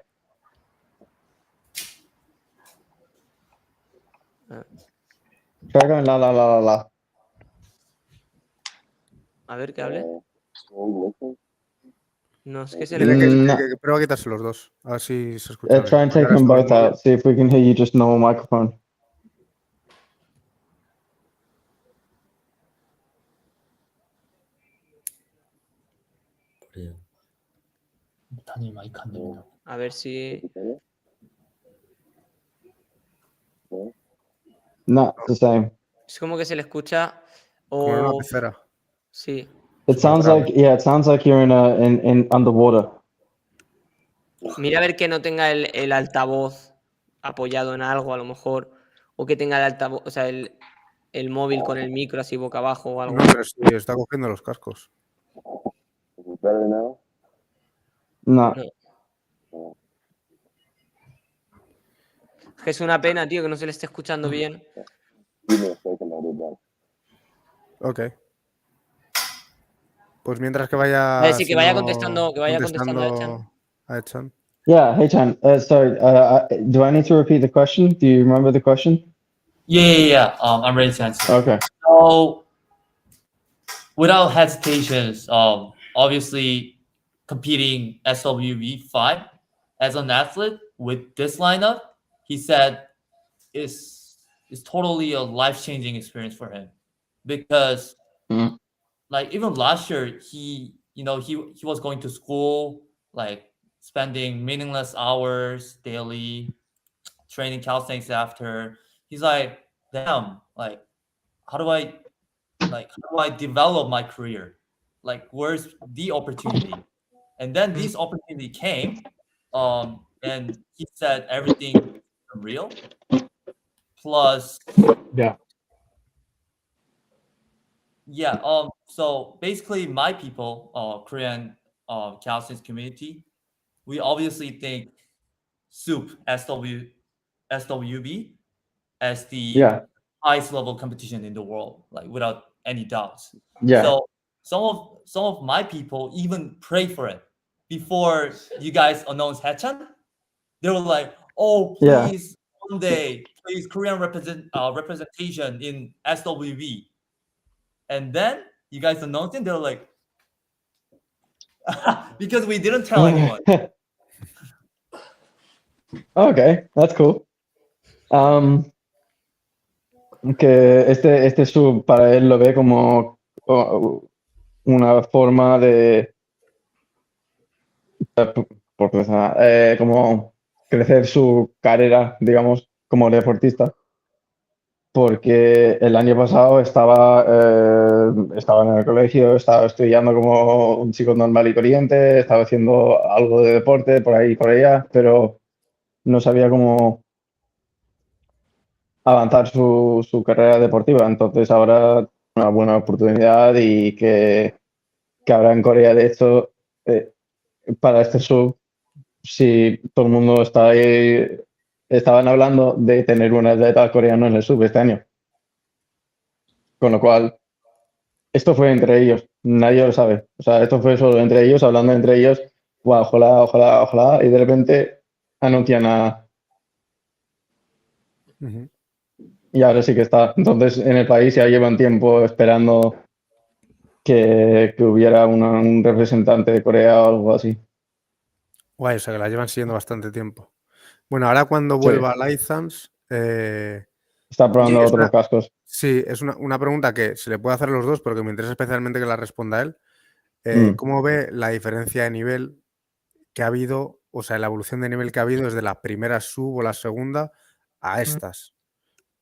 Try going la la la la la. A ver, que hable. No, es que se Dile le... que prueba a quitarse los dos. A ver si se escucha bien. Try and Porque take ahora them es con el both móvil. out. See if we can hear you just normal microphone. 단일 마이크 안 됩니다. A ver si... No, it's the same. Es como que se le escucha Como en una o... pecera. Sí. It sounds Supertrable. like it sounds like you're in underwater. Mira a ver que no tenga el altavoz apoyado en algo, a lo mejor. O que tenga el altavoz, o sea, el móvil con el micro así boca abajo o algo. No, pero sí, está cogiendo los cascos. Better now? No. Es que es una pena, tío, que no se le esté escuchando bien. Give me a second, I'll be back. Ok. Pues mientras que vaya. Vale, sí, que vaya haciendo- contestando a Echan. a Echan. Yeah, hey Chan. Sorry. Do I need to repeat the question? Do you remember the question? Yeah. I'm ready to answer. Okay. So, without hesitations, obviously competing SWV 5 as an athlete with this lineup, he said is totally a life-changing experience for him, because like even last year he was going to school, like spending meaningless hours daily training calisthenics after. He's like, damn, like how do I develop my career? Like, where's the opportunity? And then this opportunity came, and he said everything real. Plus, Yeah. so basically, my people, Korean calisthenics community, we obviously think Swub SWB as the highest level competition in the world, like without any doubts. Yeah. So some of my people even pray for it before you guys announced Hechan. They were like, "Oh, please, one day, please, Korean representation in SWB." And then you guys announced it. They were like, because we didn't tell anyone. Okay, that's cool. Que este sub para él lo ve como una forma de por como crecer su carrera, digamos, como deportista. Porque el año pasado estaba en el colegio, estaba estudiando como un chico normal y corriente, estaba haciendo algo de deporte por ahí y por allá, pero no sabía cómo avanzar su carrera deportiva. Entonces ahora una buena oportunidad y que habrá en Corea, de hecho, eh, para este sub, si todo el mundo está ahí, estaban hablando de tener un atleta coreano en el sub este año. Con lo cual, esto fue entre ellos, nadie lo sabe. O sea, esto fue solo entre ellos, hablando entre ellos. Wow, ojalá, ojalá, ojalá. Y de repente anuncian a. Ujú. Y ahora sí que está. Entonces, en el país ya llevan tiempo esperando que hubiera un representante de Corea o algo así. Guay, o sea que la llevan siguiendo bastante tiempo. Bueno, ahora cuando Sí, vuelva a License, está probando es otros cascos. sí, es una pregunta que se le puede hacer a los dos, pero que me interesa especialmente que la responda él. Mm. ¿Cómo ve la diferencia de nivel que ha habido, o sea, la evolución de nivel que ha habido desde la primera sub o la segunda a estas?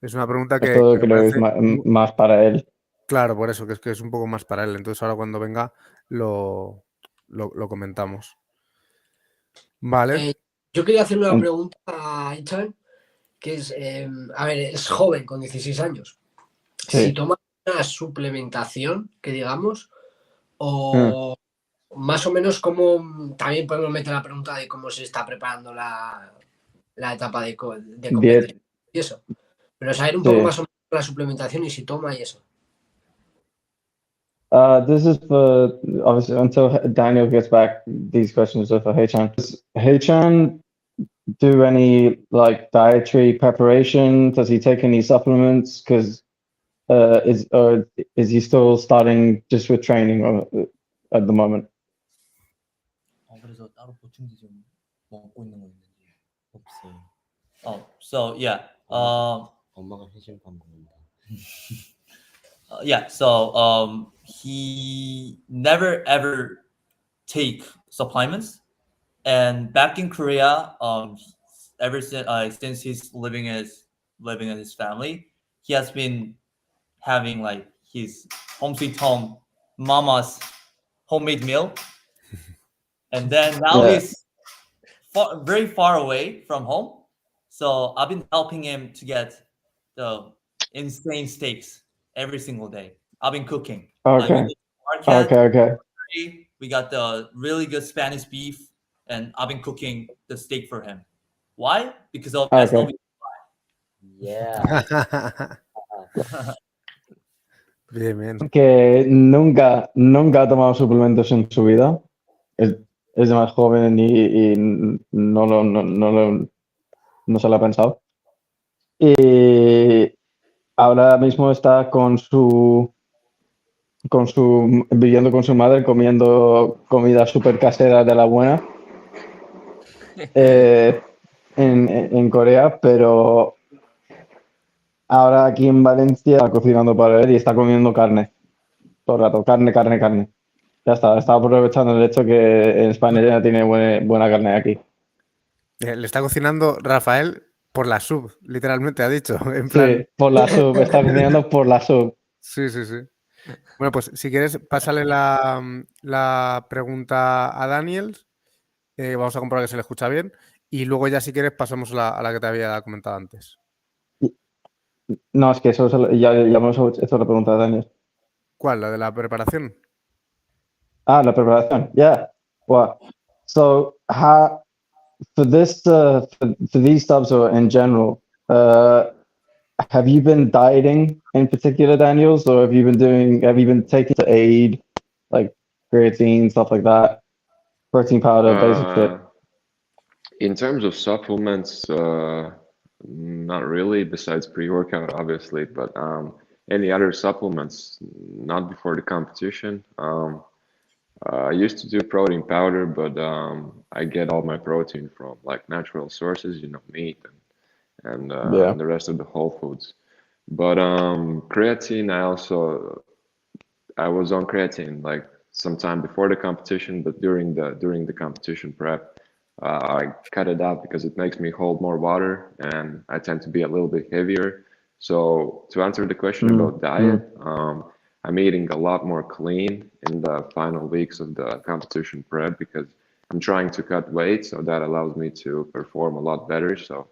Es una pregunta que Esto me creo que es parece más para él. claro, por eso, que es un poco más para él. Entonces ahora cuando venga lo comentamos. Vale. Yo quería hacer una En- pregunta a Ichan, que es, a ver, es joven, con 16 años. Si Sí. toma una suplementación, que digamos, Mm. o más o menos cómo, también podemos meter la pregunta de cómo se está preparando la etapa de Diez. competición y eso. Pero saber un poco Sí. más o menos la suplementación y si toma y eso. This is for obviously until Daniel gets back. These questions are for Hechan. Does Hechan do any like dietary preparation? Does he take any supplements? Because is he still starting just with training at the moment? 그래서 따로 보충제 좀 먹고 있는 거 있는지. 없어요. So yeah. 엄마가 해준 밥 먹는다. Yeah. So he never ever take supplements, and back in Korea, ever since he's living in his family, he has been having like his home sweet home mama's homemade meal, and then now Yeah. he's very far away from home. So I've been helping him to get the insane steaks every single day. I've been cooking. Like we Okay. did market, Okay. we got the really good Spanish beef, and I've been cooking the steak for him. Why? Because of Okay. SLB. Yeah. Bien, bien. Que nunca ha tomado suplementos en su vida. Es de más joven y no se lo ha pensado. Y ahora mismo está viviendo con su madre, comiendo comida súper casera de la buena en Corea, pero ahora aquí en Valencia está cocinando para él y está comiendo carne. Todo el rato, carne. Ya está, aprovechando el hecho que en España ya tiene buena carne aquí. Le está cocinando Rafael por la sub, literalmente ha dicho. En plan. Sí, por la sub, está cocinando por la sub. Sí. Bueno, pues si quieres, pásale la pregunta a Daniel. Vamos a comprobar que se le escucha bien. Y luego ya si quieres pasamos a la que te había comentado antes. No, es que eso ya hemos hecho la pregunta de Daniel. ¿Cuál? ¿La de la preparación? La preparación. Yeah. Wow. So, for this, for these subs or in general, have you been dieting in particular, Daniels, or have you been taking to aid, like creatine, stuff like that, protein powder, basic shit? In terms of supplements, not really, besides pre-workout, obviously, but any other supplements, not before the competition. I used to do protein powder, but I get all my protein from like natural sources, meat and Yeah. the rest of the whole foods. But creatine, I was on creatine like sometime before the competition, but during the competition prep, I cut it out because it makes me hold more water and I tend to be a little bit heavier. So to answer the question about diet, I'm eating a lot more clean in the final weeks of the competition prep because I'm trying to cut weight, so that allows me to perform a lot better. So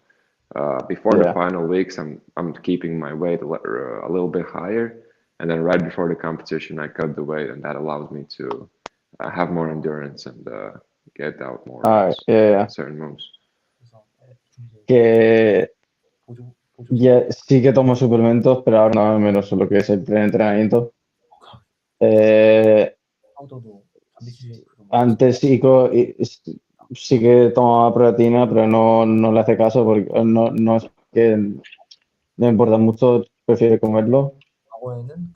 before the final weeks, I'm keeping my weight a little bit higher, and then right before the competition, I cut the weight, and that allows me to have more endurance and get out more certain moves. Que sí que tomo suplementos, pero ahora no menos lo que es el pre-entrenamiento. Antes sí que tomaba proteína, pero no le hace caso porque no es que no me importa mucho, prefiero comerlo.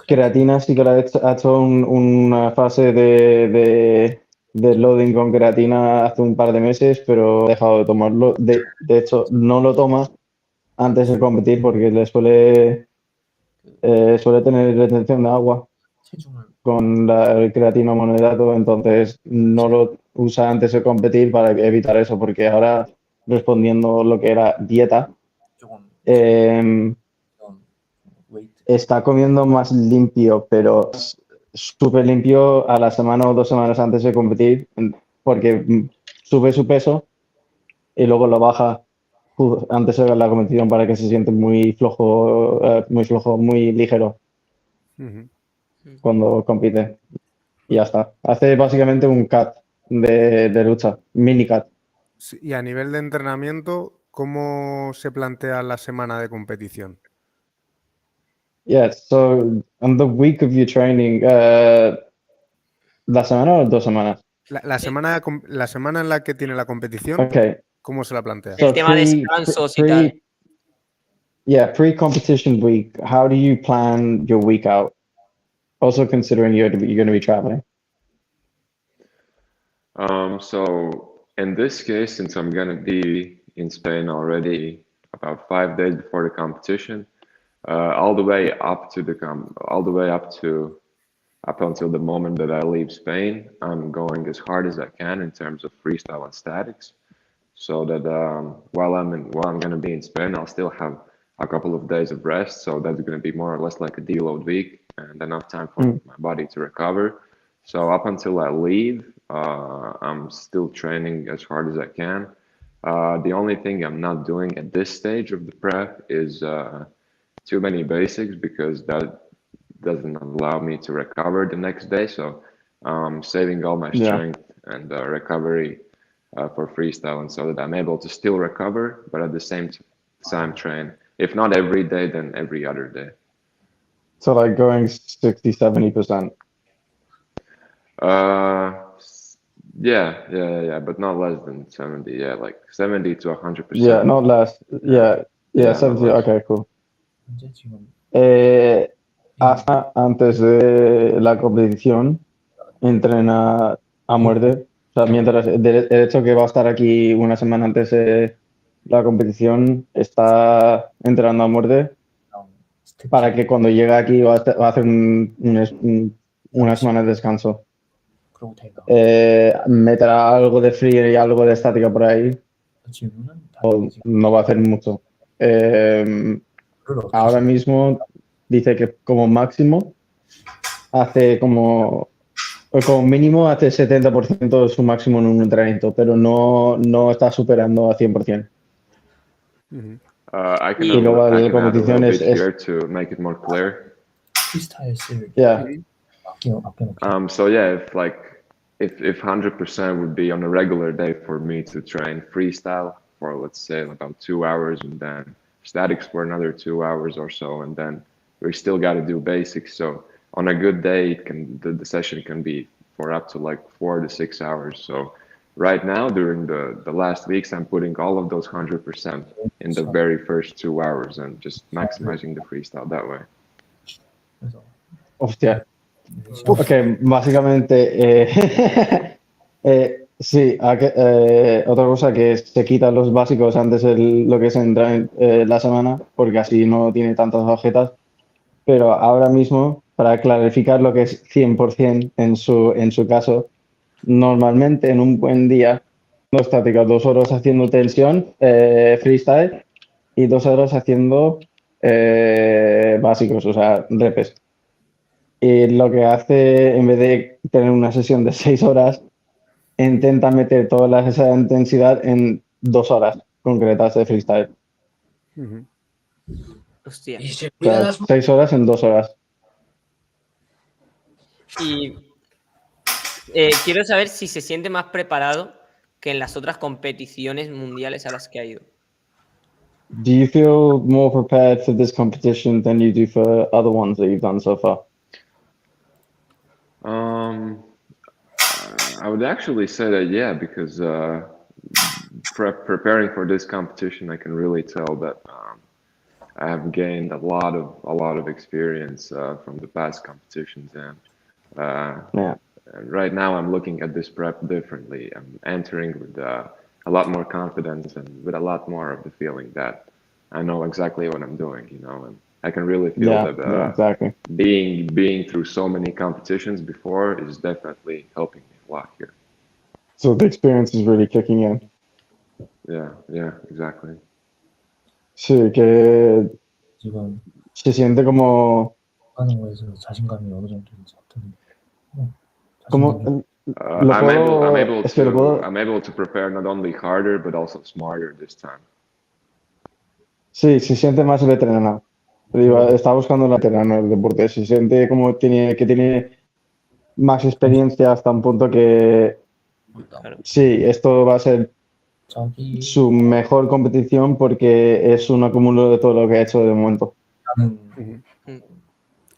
Creatina sí que ha hecho una fase de loading con creatina hace un par de meses, pero he dejado de tomarlo. De hecho, no lo toma antes de competir porque le suele tener retención de agua con el creatina monohidrato, entonces no lo usa antes de competir para evitar eso, porque ahora, respondiendo lo que era dieta, está comiendo más limpio, pero súper limpio a la semana o 2 semanas antes de competir, porque sube su peso y luego lo baja antes de la competición para que se siente muy flojo, muy ligero cuando compite. Y ya está. Hace básicamente un cut de lucha, mini cut. Sí, y a nivel de entrenamiento, ¿cómo se plantea la semana de competición? Yeah, so on the week of your training, ¿la semana o 2 semanas? La semana en la que tiene la competición, Okay. ¿cómo se la plantea? El tema de descansos y tal. Yeah, pre-competition week, how do you plan your week out? Also considering you're going to be traveling. So in this case, since I'm gonna be in Spain already about 5 days before the competition, all the way up until the moment that I leave Spain, I'm going as hard as I can in terms of freestyle and statics, so that while I'm gonna be in Spain, I'll still have a couple of days of rest. So that's gonna be more or less like a deload week and enough time for my body to recover. So up until I leave, I'm still training as hard as I can. The only thing I'm not doing at this stage of the prep is too many basics because that doesn't allow me to recover the next day. So saving all my strength and recovery for freestyle, and so that I'm able to still recover, but at the same time train. If not every day, then every other day. So like going 60-70%. Yeah, but not less than 70. Yeah, like 70 to 100%. Yeah, not less. Yeah, 70. Okay, cool. Antes de la competición, entrena a muerte. O sea, mientras el hecho que va a estar aquí una semana antes de la competición, está entrenando a muerte para que cuando llegue aquí va a hacer una semana de descanso. Meterá algo de free y algo de estática por ahí, o no va a hacer mucho. Ahora mismo dice que como máximo hace como mínimo hace 70% de su máximo en un entrenamiento, pero no está superando a 100%. I can add a little bit here to make it more clear. Yeah. So yeah, if 100% would be on a regular day for me to train freestyle for, let's say, about 2 hours, and then statics for another 2 hours or so, and then we still got to do basics. So on a good day, the session can be for up to like 4 to 6 hours. So right now, during the last weeks, I'm putting all of those 100% in the very first 2 hours and just maximizing the freestyle that way. Hostia. Ok, básicamente, sí, otra cosa que se quitan los básicos antes de lo que es la semana, porque así no tiene tantas tarjetas, pero ahora mismo para clarificar lo que es 100% en su caso, normalmente en un buen día, no estática, 2 horas haciendo tensión, freestyle, y 2 horas haciendo básicos, o sea, repes. Y lo que hace, en vez de tener una sesión de 6 horas, intenta meter toda esa intensidad en 2 horas concretas de freestyle. Hostia. Y se O cuida sea, las 6 horas en 2 horas. Y quiero saber si se siente más preparado que en las otras competiciones mundiales a las que ha ido. Do you feel more prepared for this competition than you do for other ones that you've done so far? I would actually say that, yeah, because preparing for this competition, I can really tell that I have gained a lot of experience from the past competitions, and Yeah. right now I'm looking at this prep differently. I'm entering with a lot more confidence and with a lot more of the feeling that I know exactly what I'm doing, you know, and I can really feel Yeah, that yeah, exactly. being through so many competitions before is definitely helping me a lot here. So the experience is really kicking in. Yeah, exactly. Sí, que 지금 se siente como 하는 거에서 자신감이 어느 정도인지 어떤 como 자신감이 lo puedo, es que lo puedo, I'm able to prepare not only harder but also smarter this time. sí, se siente más veterano. Digo, está buscando un veterano el deporte, se siente como que tiene más experiencia hasta un punto que Claro. sí, esto va a ser 자기 su mejor competición porque es un acúmulo de todo lo que ha hecho de momento. 하는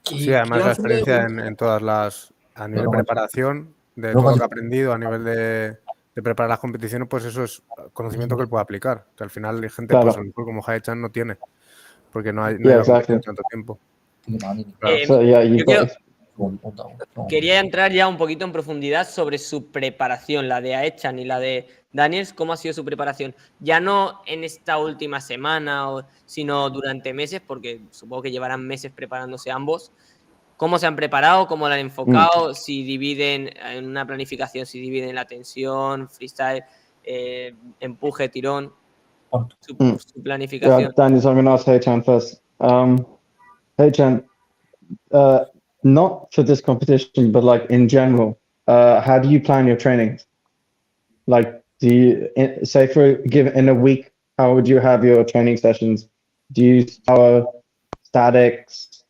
Sí, además quiero la hacerle experiencia una- en todas las, a nivel Pero bueno, preparación, de pero todo lo bueno. que ha aprendido, a nivel de preparar las competiciones, pues eso es conocimiento que él puede aplicar. Que al final hay gente, pues a Claro. lo mejor como Haechan no tiene, porque no Yeah, iba a exactly. competir tanto tiempo. 되게 많으니까 Claro. So, yeah, you've Yo quiero- got, 온다고. Quería entrar ya un poquito en profundidad sobre su preparación, la de Aechan y la de Daniels. ¿Cómo ha sido su preparación? Ya no en esta última semana, sino durante meses, porque supongo que llevarán meses preparándose ambos. ¿Cómo se han preparado? ¿Cómo la han enfocado? Si dividen en una planificación, si dividen la tensión, freestyle, empuje, tirón, su yeah, planificación. Daniel, so I'm going to ask Hei-chan first. Hei-chan, not for this competition, but like in general, how do you plan your trainings? Like, do you say in a week, how would you have your training sessions? Do you use power, statics,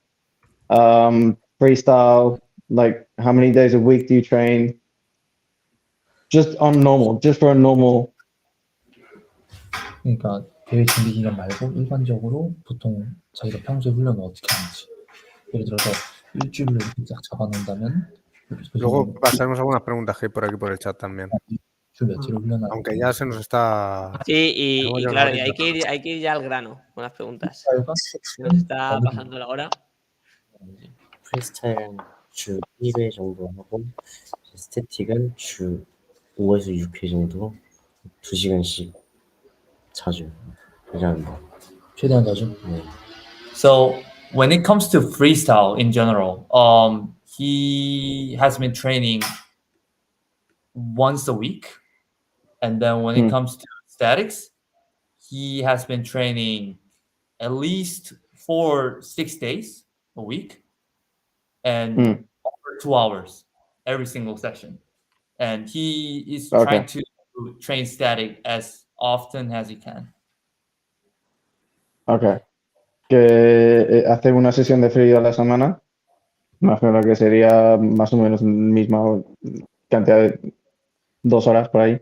freestyle? Like, how many days a week do you train? Just for a normal. 그러니까 대회 준비 기간 말고 일반적으로 보통 자기가 평소에 훈련을 어떻게 하는지. 예를 들어서 일주일로 이렇게 쫙 잡아놓는다면 Luego pasaremos algunas preguntas que hay por aquí por el chat también. 주 며칠을 훈련하는 Aunque ya se nos está... Sí, tenemos y ya una claro, y horita. hay que ir ya al grano con las preguntas. freestyle가 Se nos está pasando la hora. 프리스타일은 주 1회 정도 하고 스태틱은 주 5에서 6회 정도 2시간씩 자주 일합니다. 최대한 자주. 네. So when it comes to freestyle in general, he has been training once a week, and then when it comes to statics, he has been training at least 6 days a week, and over 2 hours every single session. And he is trying to train static as often as he can. Ok. Que hace una sesión de frío a la semana. Imagino que sería más o menos misma cantidad de 2 horas por ahí.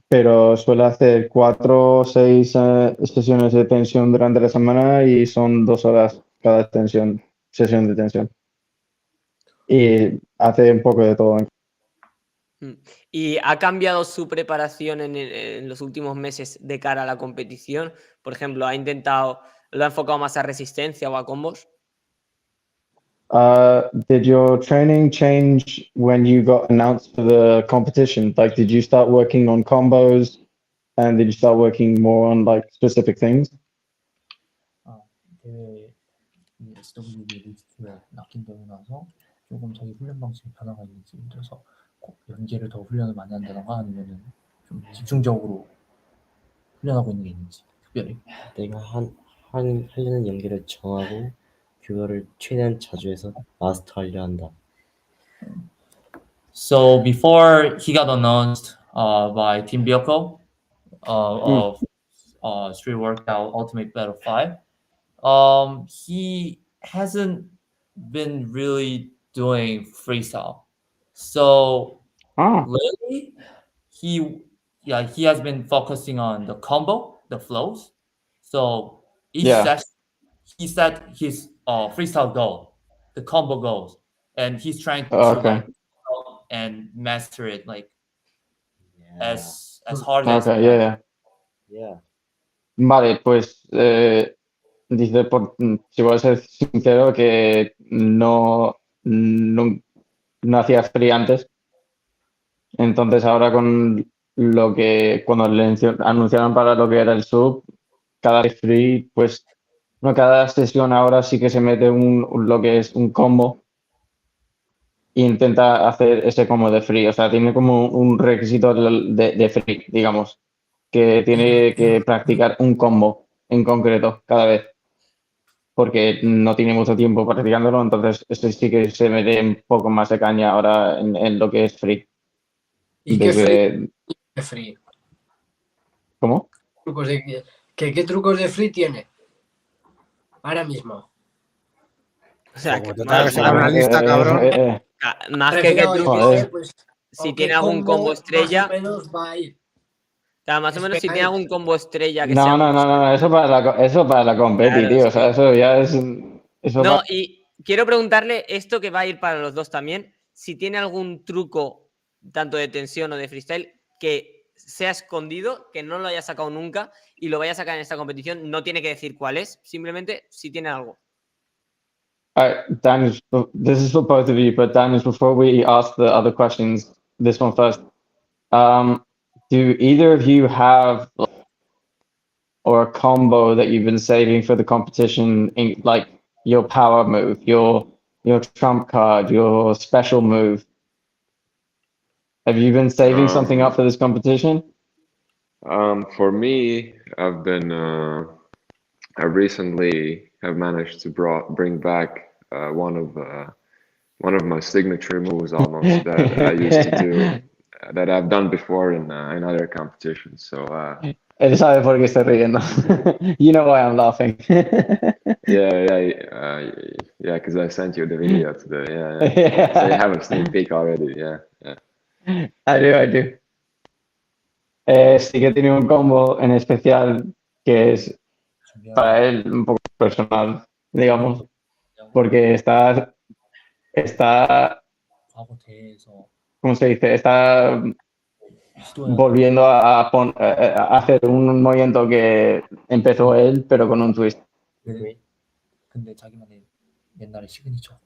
Pero suele hacer 4 o 6 sesiones de tensión durante la semana y son 2 horas cada sesión de tensión. Y hace un poco de todo. ¿Y ha cambiado su preparación en los últimos meses de cara a la competición? Por ejemplo, ¿lo ha enfocado más a resistencia o a combos? Did your training change when you got announced for the competition? Like, did you start working on combos and did you start working more on like specific things? 대회 SWB 리스트에 낚인되고 나서 조금 자기 훈련 방식에 변화가 있는지, 그래서 꼭 연계를 더 훈련을 많이 한다던가 아니면은 좀 집중적으로 훈련하고 있는 게 있는지 특별히. 내가 하려는 연기를 정하고 그거를 최대한 자주 해서 마스터하려 한다. So before he got announced by Team Bioko of Street Workout Ultimate Battle 5, he hasn't been really doing freestyle. So lately, he has been focusing on the combo, the flows. So each session, he set his freestyle goal, the combo goals, and he's trying to like and master it like as hard as he can. Yeah. Vale, pues dice, si voy a ser sincero, que no hacía free antes. Entonces ahora con lo que, cuando le anunciaron para lo que era el sub, cada free, pues no, cada sesión ahora sí que se mete lo que es un combo e intenta hacer ese combo de free. O sea, tiene como un requisito de free, digamos, que tiene que practicar un combo en concreto cada vez, porque no tiene mucho tiempo practicándolo, entonces eso sí que se mete un poco más de caña ahora en lo que es free. ¿Y qué free? ¿Cómo? ¿Qué trucos de free tiene ahora mismo? O sea, como te tenga que sacar una lista, cabrón. Más que trucos, pues, si tiene algún combo estrella. Más o menos va a ir. Claro, más o menos si tiene algún combo estrella que No, sea. no, eso para la competi, Claro, tío. O sea, eso ya es. No, y quiero preguntarle esto que va a ir para los dos también. Si tiene algún truco, tanto de tensión o de freestyle, que sea escondido, que no lo haya sacado nunca y lo vaya a sacar en esta competición, no tiene que decir cuál es, simplemente si tiene algo. Daniel, this is for both of you, but Daniel, before we ask the other questions, this one first. Do either of you have or a combo that you've been saving for the competition, in like your power move, your trump card, your special move? Have you been saving something up for this competition? For me, I recently have managed to bring back one of my signature moves almost that I used to do, that I've done before in other competitions. So Él sabe por qué estoy riendo. You know why I'm laughing. yeah, because I sent you the video today. Yeah. So you have a sneak peek already. Yeah. I do. Sí que tiene un combo en especial que es para él un poco personal, digamos, porque está, ¿cómo se dice? Está volviendo a hacer un movimiento que empezó él, pero con un twist.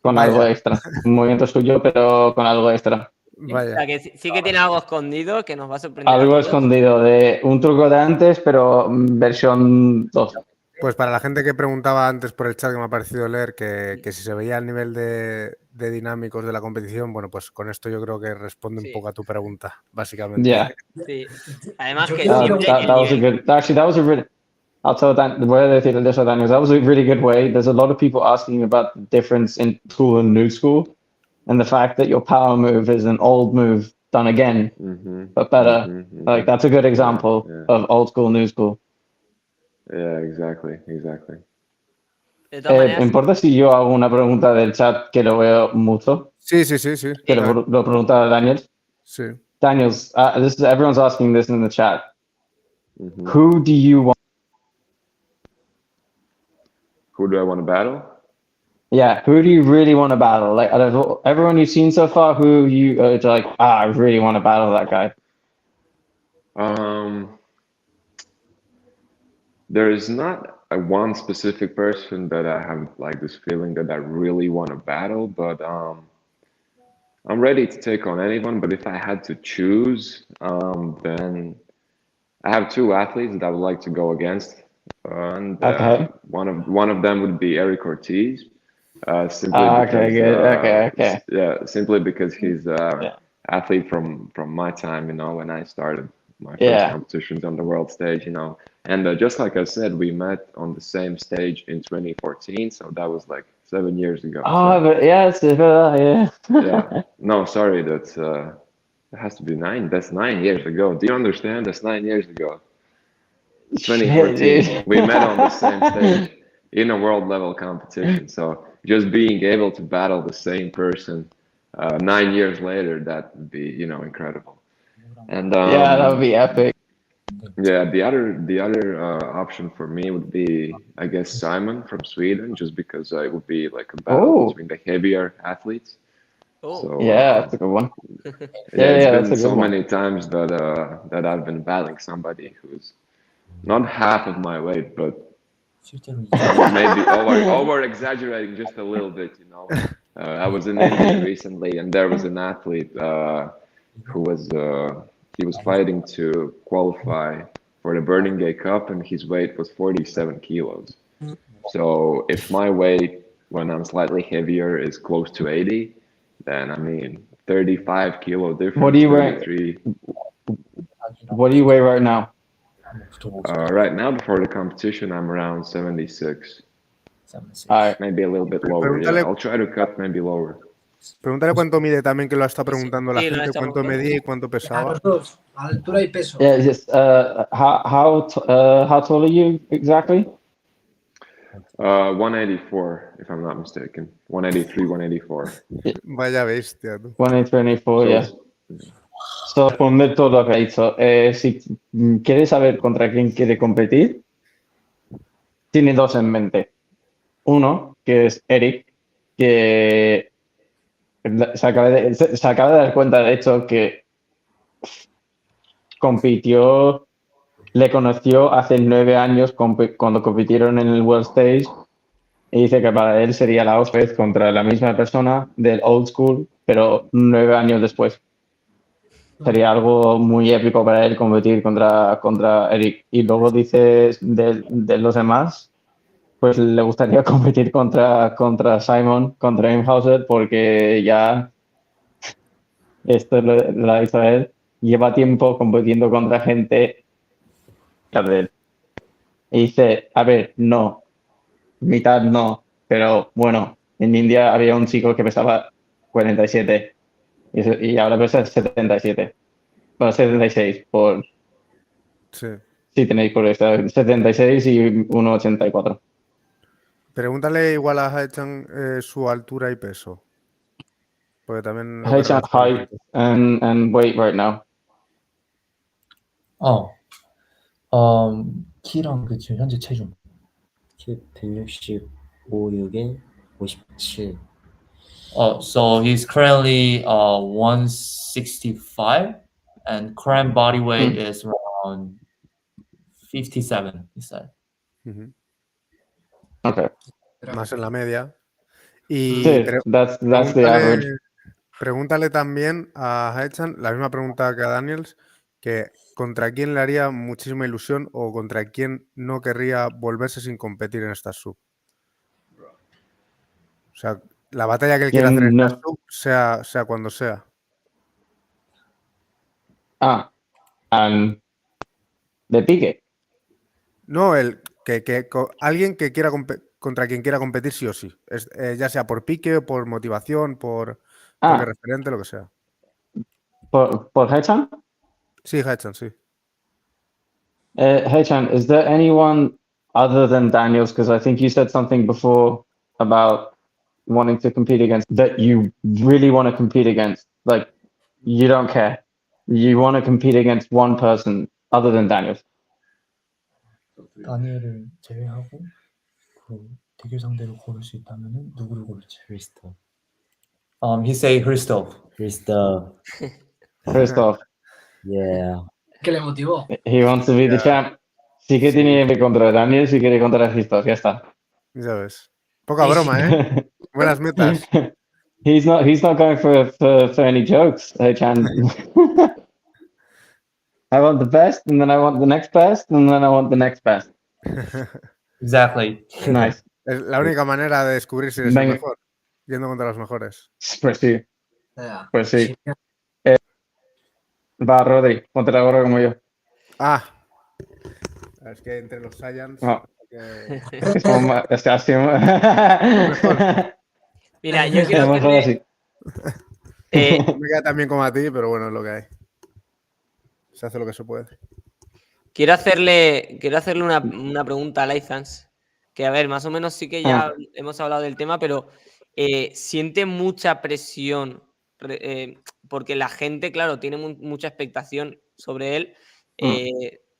Con algo extra. Un movimiento suyo, pero con algo extra. Vaya. O sea, que sí que tiene algo escondido que nos va a sorprender. Algo escondido de un truco de antes, pero versión 2. Pues para la gente que preguntaba antes por el chat, que me ha parecido leer que si se veía el nivel de dinámicos de la competición, bueno, pues con esto yo creo que responde un poco a tu pregunta, básicamente. Yeah. Sí. Además que that was a good. Actually, that was a really. I'll tell Dan. Voy a decir eso, Daniel. That was a really good way. There's a lot of people asking about the difference in school and new school, and the fact that your power move is an old move done again, but better. Like that's a good example of old school, new school. Yeah, exactly. ¿Me importa si yo hago una pregunta del chat que lo veo mucho? Sí. Que lo pregunta Daniel. Sí. Daniel, everyone's asking this in the chat. Who do you want? Who do I want to battle? Yeah, who do you really want to battle? Like, out of everyone you've seen so far, who you like? I really want to battle that guy. There is not one specific person that I have like this feeling that I really want to battle, but I'm ready to take on anyone. But if I had to choose, then I have two athletes that I would like to go against, and one of them would be Eric Ortiz. Simply Okay, because good. Okay. yeah, simply because he's Yeah. athlete from my time, you know, when I started my first Yeah. competitions on the world stage, you know. And just like I said, we met on the same stage in 2014, so that was like 7 years ago. Oh, So but yes, yeah. yeah, no, sorry, that's it has to be 9. That's 9 years ago. Do you understand? That's 9 years ago. Shit, 2014. dude. We met on the same stage in a world level competition. So just being able to battle the same person 9 years later, that would be, you know, incredible. And Yeah, that would be epic. yeah, the other option for me would be, I guess, Simon from Sweden, just because it would be like a battle Oh, between the heavier athletes. Oh, So yeah, that's a good one. yeah, it's Yeah, that's been a good so one. many times that I've been battling somebody who's not half of my weight, but 실제로 maybe over exaggerating just a little bit, you know. I was in India recently, and there was an athlete who was fighting to qualify for the Burning Gate Cup, and his weight was 47 kilos. So if my weight when I'm slightly heavier is close to 80, then I mean 35 kilo What do difference, you weigh? 33. What do you weigh right now? Right now, before the competition, I'm around 76. All right. Maybe a little bit lower. Yeah, Pregúntale, I'll try to cut maybe lower. pregúntale cuánto mide también, que lo está preguntando la Sí, lo gente, está cuánto preguntando. medía y cuánto A pesaba. los dos, altura y peso. Yeah, just how tall are you exactly? 184, if I'm not mistaken. 183, 184. Vaya bestia, tú. 124, yeah. So, So, responder todo lo que ha dicho. Si quieres saber contra quién quiere competir, tiene dos en mente. Uno, que es Eric, que se acaba de dar cuenta, de hecho, que compitió, le conoció hace 9 años cuando compitieron en el World Stage, y dice que para él sería la otra vez contra la misma persona del old school, pero 9 años después. Sería algo muy épico para él competir contra Eric. Y luego dice de los demás, pues le gustaría competir contra Simon, contra Imhauser, porque ya esto lo ha dicho él, lleva tiempo compitiendo contra gente que de él. Y dice, a ver, no, mitad no, pero bueno, en India había un chico que pesaba 47 y ahora pesa 77. Bueno, 76 por... Sí. Sí, tenéis por esta 76 y 1,84. Pregúntale igual a Haechan su altura y peso. Porque también lo Height querrás saber. and weight right now. 키랑 그 지금 현재 체중. 키 165, 6에 57. So he's currently 165, and current body weight is around 57, he said. Ujú. Okay. Más en la media. Y Sí, that's the average. pregúntale también a Haechan la misma pregunta que a Daniels, que contra quién le haría muchísima ilusión o contra quién no querría volverse sin competir en esta sub. O sea, la batalla que él quiere hacer en ¿Quién esta no? sub, sea cuando sea. De pique. No, alguien que quiera contra quien quiera competir sí o sí. Ya sea por pique, por motivación, por toque referente, lo que sea. ¿Por Haechan? Sí, Haechan, sí. Haechan, is there anyone other than Daniels? Because I think you said something before about wanting to compete against that you really want to compete against. Like, you don't care. You want to compete against one person other than Daniels. 다니엘을 제외하고 그 대결 상대를 고를 수 있다면은 누구를 고를지. Christoph. He say Christoph. Christoph. Yeah. ¿Qué le motivó? He wants to be the champ. Sí que tiene que ir contra Daniel, sí quiere contra Christoph, ya está. Ya ves. Poca broma, ¿eh? Buenas metas. He's not going for any jokes, Chan. I want the best, and then I want the next best, and then I want the next best. Exactly. Nice. Es la única manera de descubrir si eres el Venga. mejor, yendo contra los mejores. Pues sí, Ya. pues sí. Sí. Va, Rodri, ponte la gorra como yo. Ah, es que entre los Saiyans. No, que- es que somos más, es que así. Mejor. Mira, yo quiero Es mejor hacerle. así. No me queda tan bien como a ti, pero bueno, es lo que hay. Se hace lo que se puede. Quiero hacerle una pregunta a Laizans. Que a ver, más o menos sí que ya hemos hablado del tema, pero siente mucha presión porque la gente, claro, tiene mucha expectación sobre él.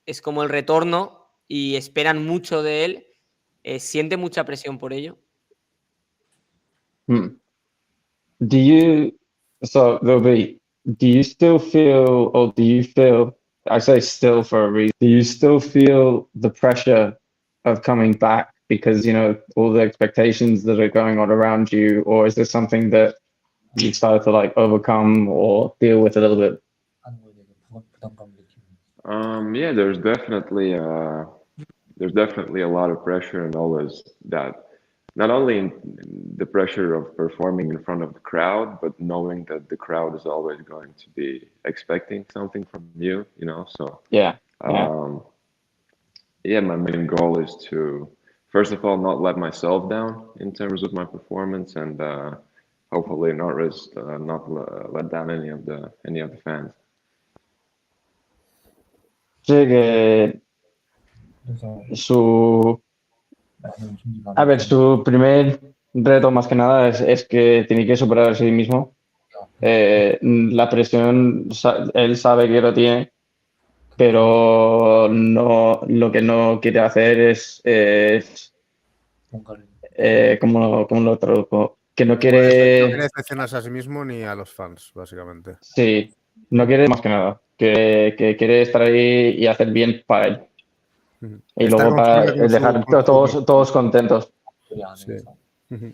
Es como el retorno y esperan mucho de él. ¿Siente mucha presión por ello? Do you, so there'll be, do you still feel, or do you feel, I say still for a reason, do you still feel the pressure of coming back because, you know, all the expectations that are going on around you, or is this something that you've started to like overcome or deal with a little bit? 하는 거에 대해서 부담감을 느끼는. Yeah, there's definitely a lot of pressure, and always that, not only in the pressure of performing in front of the crowd, but knowing that the crowd is always going to be expecting something from you, you know. So Yeah. yeah, my main goal is to, first of all, not let myself down in terms of my performance, and hopefully not let down any of the fans. Sí, que 그래서 su, 많은 준비가 a ver, su primer reto más que nada es que tiene que superar a sí mismo. La presión, él sabe que lo tiene, pero no, lo que no quiere hacer es 뭔가를 ¿cómo lo traduzco? Que no No quiere quiere, decepcionarse a sí mismo ni a los fans, básicamente. sí, no quiere más que nada, que quiere estar ahí y hacer bien para él. Y Está luego para conforme con dejar con su todos contentos. 소리 안 Sí. 해서 Ujú.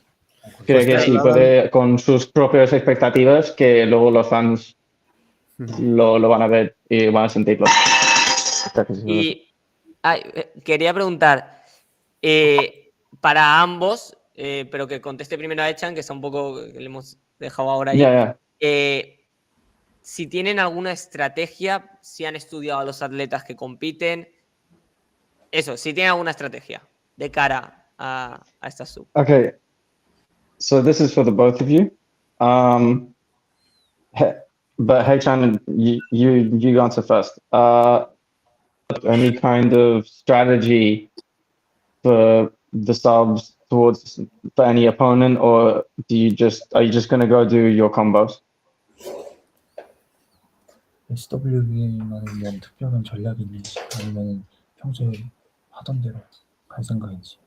Creo Pues que sí, puede, con sus propias expectativas, que luego los fans lo van a ver y van a sentirlo. Y quería preguntar, para ambos, pero que conteste primero a Echan, que está un poco, que le hemos dejado ahora ahí. Ya. Si tienen alguna estrategia, si han estudiado a los atletas que compiten, eso, si tienen alguna estrategia de cara a esta sub. Okay, so this is for the both of you. But hey, Chan, you answer first. Any kind of strategy for the subs towards for any opponent, or are you just gonna go do your combos? SW에만을 위한 특별한 전략이 있는지 아니면 평소에 하던 대로 갈 생각인지.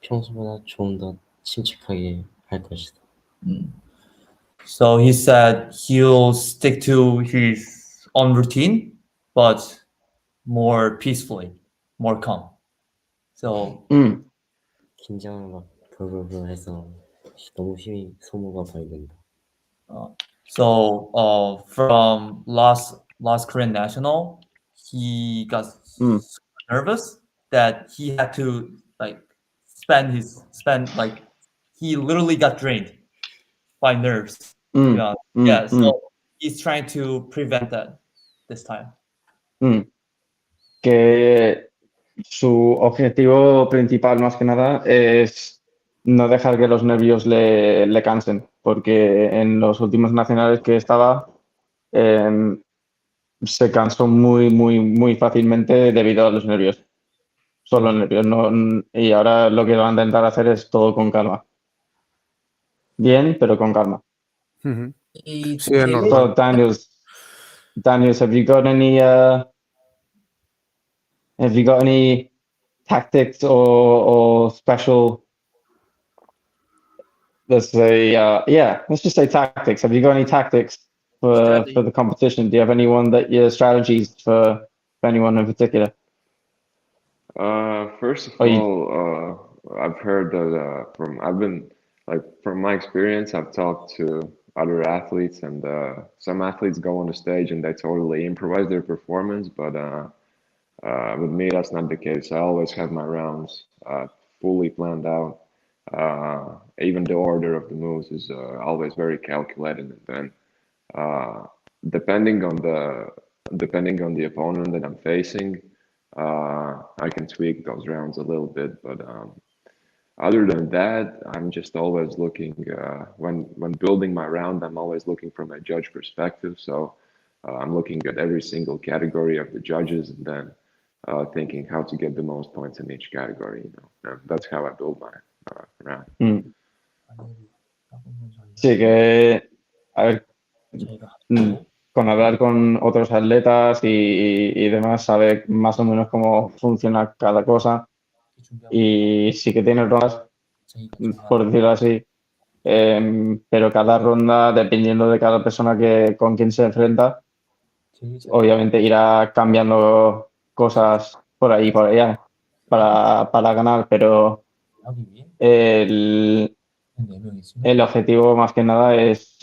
평소보다 좀 더 침착하게 할 것이다. So he said he'll stick to his own routine, but more peacefully, more calm. So 긴장을 막 벌벌벌 해서 너무 힘이 소모가 많이 된다. So from last Korean national, he got super nervous that he had to like he literally got drained by nerves. So he's trying to prevent that this time. Que su objetivo principal, más que nada, es no dejar que los nervios le cansen, porque en los últimos nacionales que estaba se cansó muy fácilmente debido a los nervios. Solo nervios, y ahora lo que va a intentar hacer es todo con calma. Bien, pero con calma. Y Sí, es normal. So, Daniels, have you got any tactics or special, let's say, let's just say tactics. Have you got any tactics for the competition? Do you have anyone strategies for anyone in particular? First of all, I've heard that from my experience, I've talked to other athletes, and some athletes go on the stage and they totally improvise their performance, but with me, that's not the case. I always have my rounds fully planned out. Even the order of the moves is always very calculated, and then depending on the opponent that I'm facing, I can tweak those rounds a little bit. But other than that, I'm just always looking when building my round. I'm always looking from a judge perspective. So I'm looking at every single category of the judges, and then thinking how to get the most points in each category. And that's how I build my round. Sí, que a ver, 저희가 con hablar con otros atletas y demás, sabe más o menos cómo funciona cada cosa. Y sí que tiene rondas, por decirlo así, pero cada ronda, dependiendo de cada persona con quien se enfrenta, obviamente irá cambiando cosas por ahí y por allá para ganar, pero el objetivo más que nada es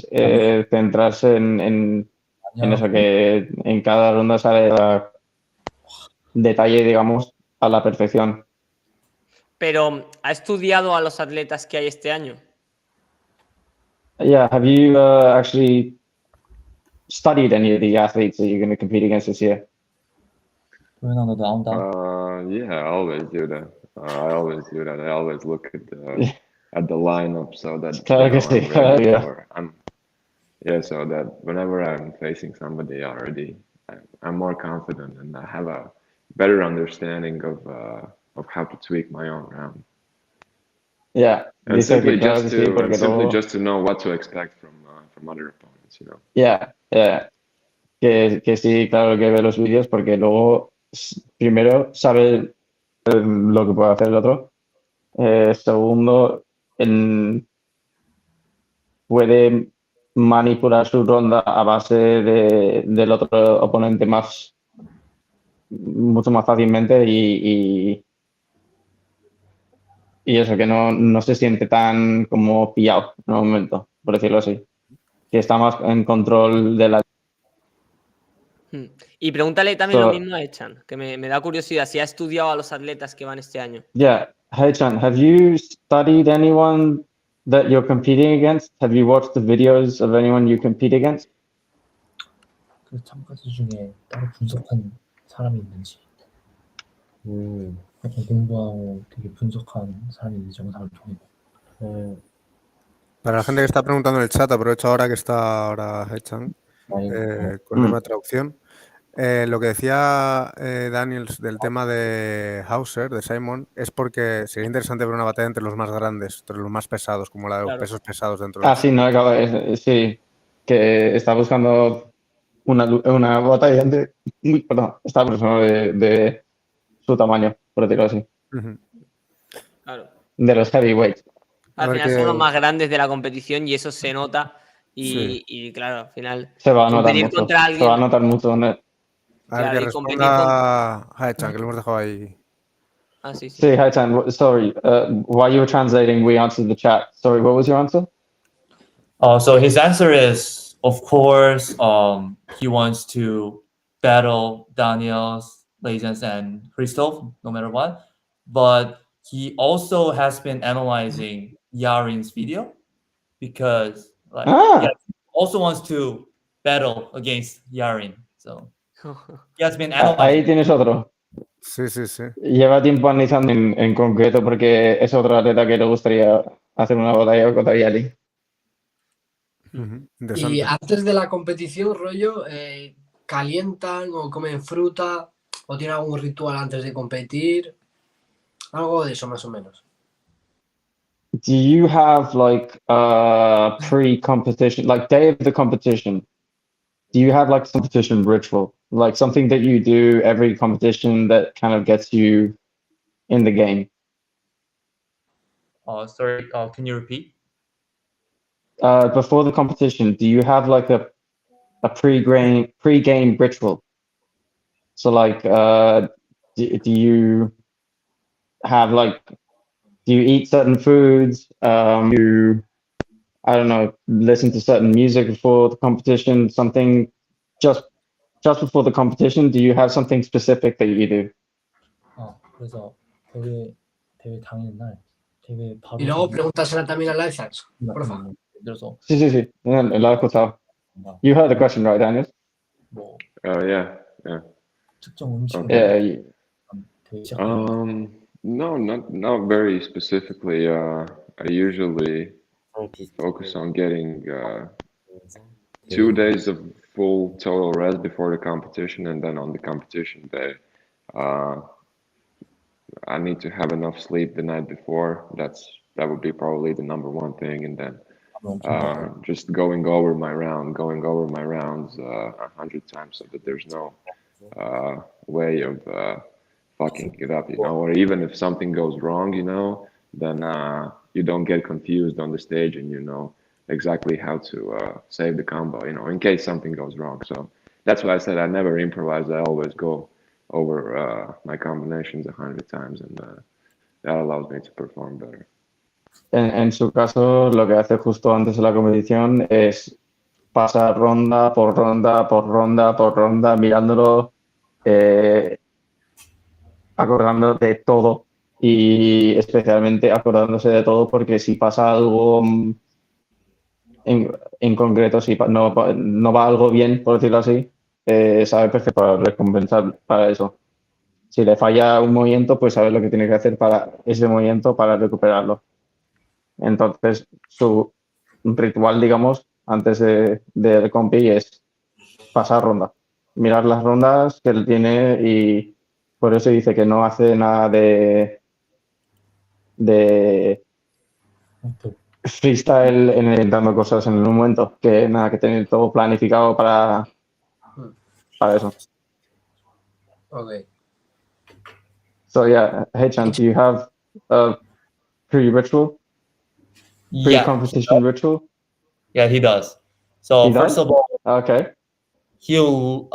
centrarse en eso, que en cada ronda sale detalle, digamos, a la perfección. Pero, ¿ha estudiado a los atletas que hay este año? Yeah, have you actually studied any of the athletes that you're going to compete against this year? 도현아 너도 나온다. Yeah, I always do that. I always do that. I always look at the lineup so that Claro que sí, claro, yeah, so that whenever I'm facing somebody already, I'm more confident and I have a better understanding of how to tweak my own round. Yeah, and simply just to know what to expect from other opponents, you know. Yeah, yeah. Que sí, claro que ve los vídeos porque luego primero sabe lo que puede hacer el otro. Segundo, puede manipular su ronda a base del otro oponente mucho más fácilmente y eso, que no se siente tan como pillado en un momento, por decirlo así. Que está más en control de la... Y pregúntale también lo mismo a Echan, que me da curiosidad, si ha estudiado a los atletas que van este año. Yeah, Echan, have you studied anyone that you're competing against? Have you watched the videos of anyone you compete against? 그 참가자 중에 따로 분석한 사람이 있는지. 약간 공부하고 되게 분석한 사람이 있는지 영상을 통해. Para la gente que está preguntando en el chat, aprovecho ahora que está ahora Echan con el tema de traducción. Lo que decía Daniels del tema de Hauser, de Simon, es porque sería interesante ver una batalla entre los más grandes, entre los más pesados, como la de los pesos pesados dentro de sí, no, sí, que está buscando una batalla de esta persona de su tamaño, por decirlo así. Claro. De los heavyweights. Al final son los más grandes de la competición y eso se nota y claro, al final se va a notar competir mucho. contra alguien... Se va a notar mucho. A ver, que responda Haechan, que lo hemos dejado ahí. Sí. Sí, Haechan, sorry. While you were translating, we answered the chat. Sorry, what was your answer? So his answer is, of course, he wants to battle Daniels, Legends, and Christoph, no matter what. But he also has been analyzing Yarin's video because he also wants to battle against Yarin. So he has been analyzing. Ahí tienes otro. Sí. Lleva tiempo analizando en concreto porque es otro atleta que le gustaría hacer una batalla contra Yarin. Y antes de la competición, rollo, ¿calientan o comen fruta o tienen algún ritual antes de competir? Algo de eso, más o menos. Do you have like a pre-competition, like day of the competition? Do you have like a competition ritual, like something that you do every competition that kind of gets you in the game? Sorry, can you repeat? Before the competition, do you have like a pre-game ritual? So like, do you have like, do you eat certain foods? I don't know, listen to certain music before the competition, something just before the competition, do you have something specific that you do? 그래서 대회 대회 당일 날 대회 바로 Y luego 전날 pregúntasela también al Alzheimer, porfa. 예를 들어서 Sí. Lo he escuchado. 뭔가 You heard the question, right, Daniel? 뭐 Yeah. 특정 음식을 Okay. 대회 시작 전에 No, not very specifically. I usually focus on getting 2 days of full total rest before the competition, and then on the competition day, I need to have enough sleep the night before. That would be probably the number one thing, and then just going over my rounds 100 times, so that there's no way of fucking it up, or even if something goes wrong, then you don't get confused on the stage, and you know exactly how to save the combo, in case something goes wrong. So that's why I said I never improvise. I always go over my combinations 100 times, and that allows me to perform better. En su caso, lo que hace justo antes de la competición es pasar ronda por ronda, mirándolo, acordando de todo y especialmente acordándose de todo porque si pasa algo en concreto, si no va algo bien, por decirlo así, sabe perfecto para recompensar para eso. Si le falla un movimiento, pues sabe lo que tiene que hacer para ese movimiento para recuperarlo. Entonces, su ritual, digamos, antes de compi es pasar ronda, mirar las rondas que él tiene y por eso dice que no hace nada de freestyle inventando cosas en el momento, que nada, que tener todo planificado para eso. Okay. So yeah, hey Chan, do you have a pre-ritual? Pre-competition ritual? Yeah, he does. So He first does? of all, Okay. he'll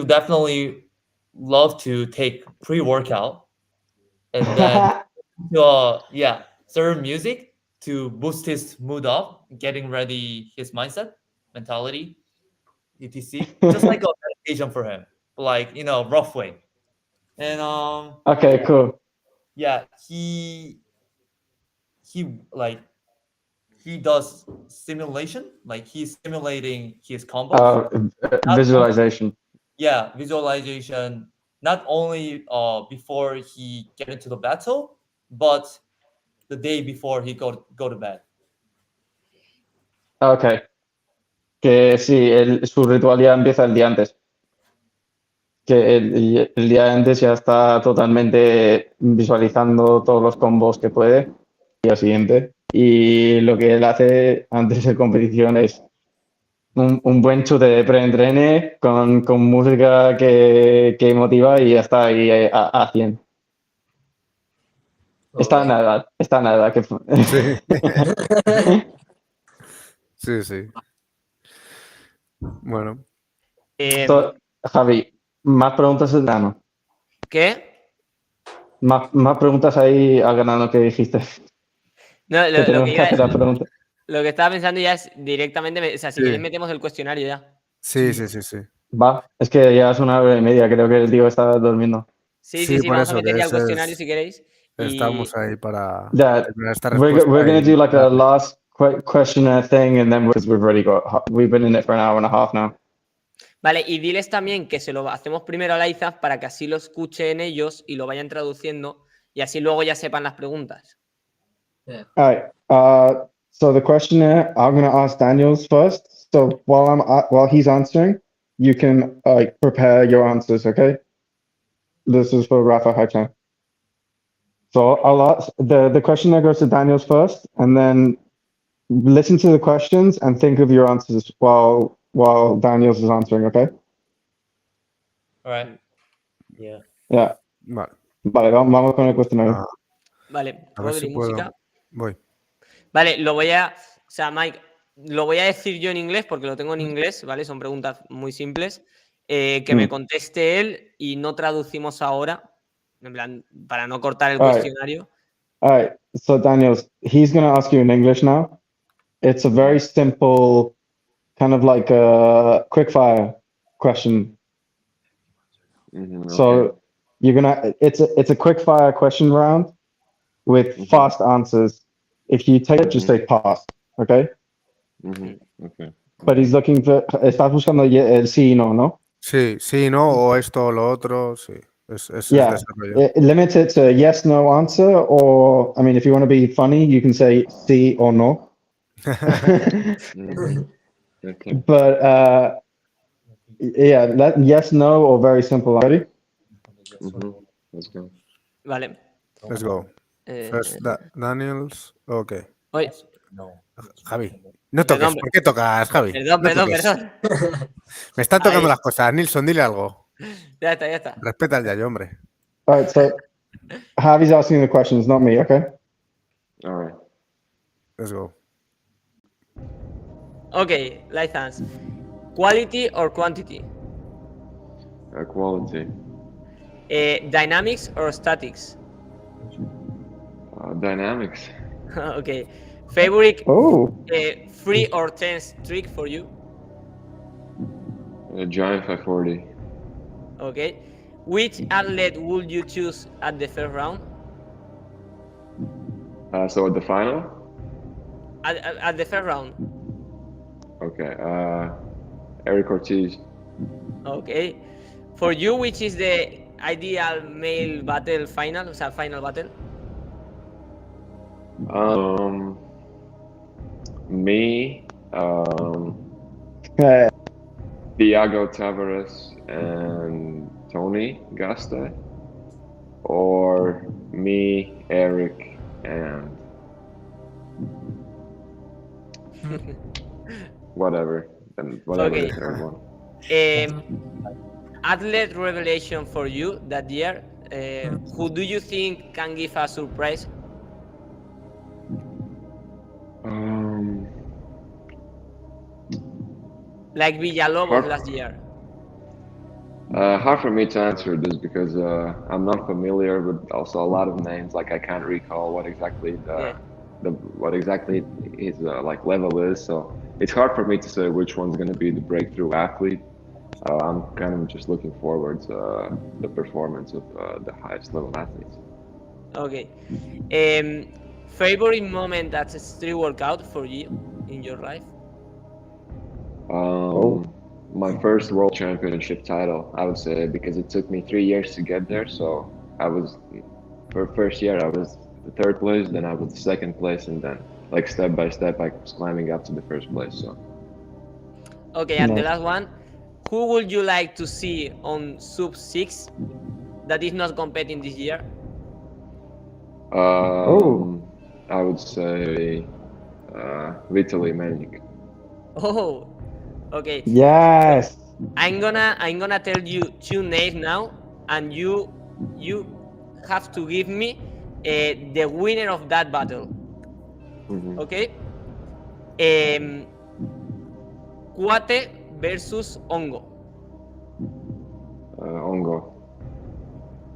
definitely love to take pre-workout and then certain music to boost his mood up, getting ready, his mindset, mentality, etc. Just like a meditation for him, like rough way. And Okay, cool. yeah, he does simulation, like he's simulating his combos. Visualization. Visualization, not only before he get into the battle, but the day before he go to bed. Okay. Que sí, su ritual ya empieza el día antes. Que el día antes ya está totalmente visualizando todos los combos que puede el día siguiente. Y lo que él hace antes de competición es un buen chute de pre-entrene con música que motiva y ya está ahí a 100. Está en la edad que... Sí. Sí. Bueno. Javi, más preguntas del Nano. ¿Qué? Más preguntas ahí al ganado que dijiste. No, que tenemos que hacer la pregunta. Lo que estaba pensando ya es directamente, o sea, si Sí. quieres metemos el cuestionario ya. Sí. Va, es que ya es 1h30, creo que el tío está durmiendo. Sí, por vamos a eso, meter que ya el ese cuestionario si queréis. Estamos ahí para Yeah, terminar esta we're respuesta. gonna do like a last questionnaire thing, and then we've been in it for an hour and a half now. Vale, y diles también que se lo hacemos primero a la IZAF para que así lo escuchen ellos y lo vayan traduciendo y así luego ya sepan las preguntas. Yeah. All right. So the questionnaire, I'm gonna ask Daniel's first. So while he's answering, you can prepare your answers. Okay. This is for Rafa Hachan. So I'll ask the questionnaire goes to Daniel's first, and then listen to the questions and think of your answers while Daniel's is answering. Okay. All right. Yeah. Vale, vamos con el cuestionario. Vale, a ver Rodri, si puedo. música. Voy. Vale, Mike, lo voy a decir yo en inglés porque lo tengo en inglés, ¿vale? Son preguntas muy simples. Que me conteste él y no traducimos ahora, en plan, para no cortar el cuestionario. All right. So Daniel, he's going to ask you in English now. It's a very simple, kind of like a quick fire question. Okay. So it's a quick fire question round. with fast answers. If you take it, just say pass. Okay. Okay. But he's looking for. Estás buscando el sí y no, ¿no? Sí, sí, no, o esto o lo otro, sí. Es Yeah. desarrollo. Limit it to yes, no answer, or I mean, if you want to be funny, you can say sí or no. Okay. But yeah, yes, no, or very simple. Ready? Let's go. Vale. Let's go. First, Daniels. Ok. Oye, No. Javi, no toques. Perdón, ¿Por qué tocas, Javi? perdón, No perdón, toques. perdón. Me están tocando Ahí. las cosas. Nilsson, dile algo. Ya está, ya está. Respeta al yayo, hombre. All right. So Javi's asking the questions, not me. Okay. All right. Let's go. Okay, license. Quality or quantity? Quality. Dynamics or statics? Dynamics. Okay. Favorite Oh. 3 or 10 trick for you? Giant 540. Okay. Which athlete would you choose at the first round? So at the final. At the first round. Okay. Eric Ortiz. Okay. For you, which is the ideal male battle final? O sea, final battle. Me. Thiago Tavares and Tony Gaste, or me, Eric, and whatever, and whatever Okay. the third one. Athlete revelation for you that year. Who do you think can give a surprise? Like Villalobos last year. Hard for me to answer this because I'm not familiar with also a lot of names. Like I can't recall what exactly what exactly his like level is. So it's hard for me to say which one's going to be the breakthrough athlete. I'm kind of just looking forward to the performance of the highest level athletes. Okay. Favorite moment that's a street workout for you in your life? My first world championship title, I would say, because it took me 3 years to get there. So I was, for first year, I was the third place, then I was the second place, and then like step by step, I was climbing up to the first place. So. Okay, and the last one, who would you like to see on Sub 6 that is not competing this year? I would say Vitaly Melnik. Oh, okay. Yes. I'm gonna tell you 2 names now, and you have to give me the winner of that battle. Okay. Cuate versus Ongo. Ongo.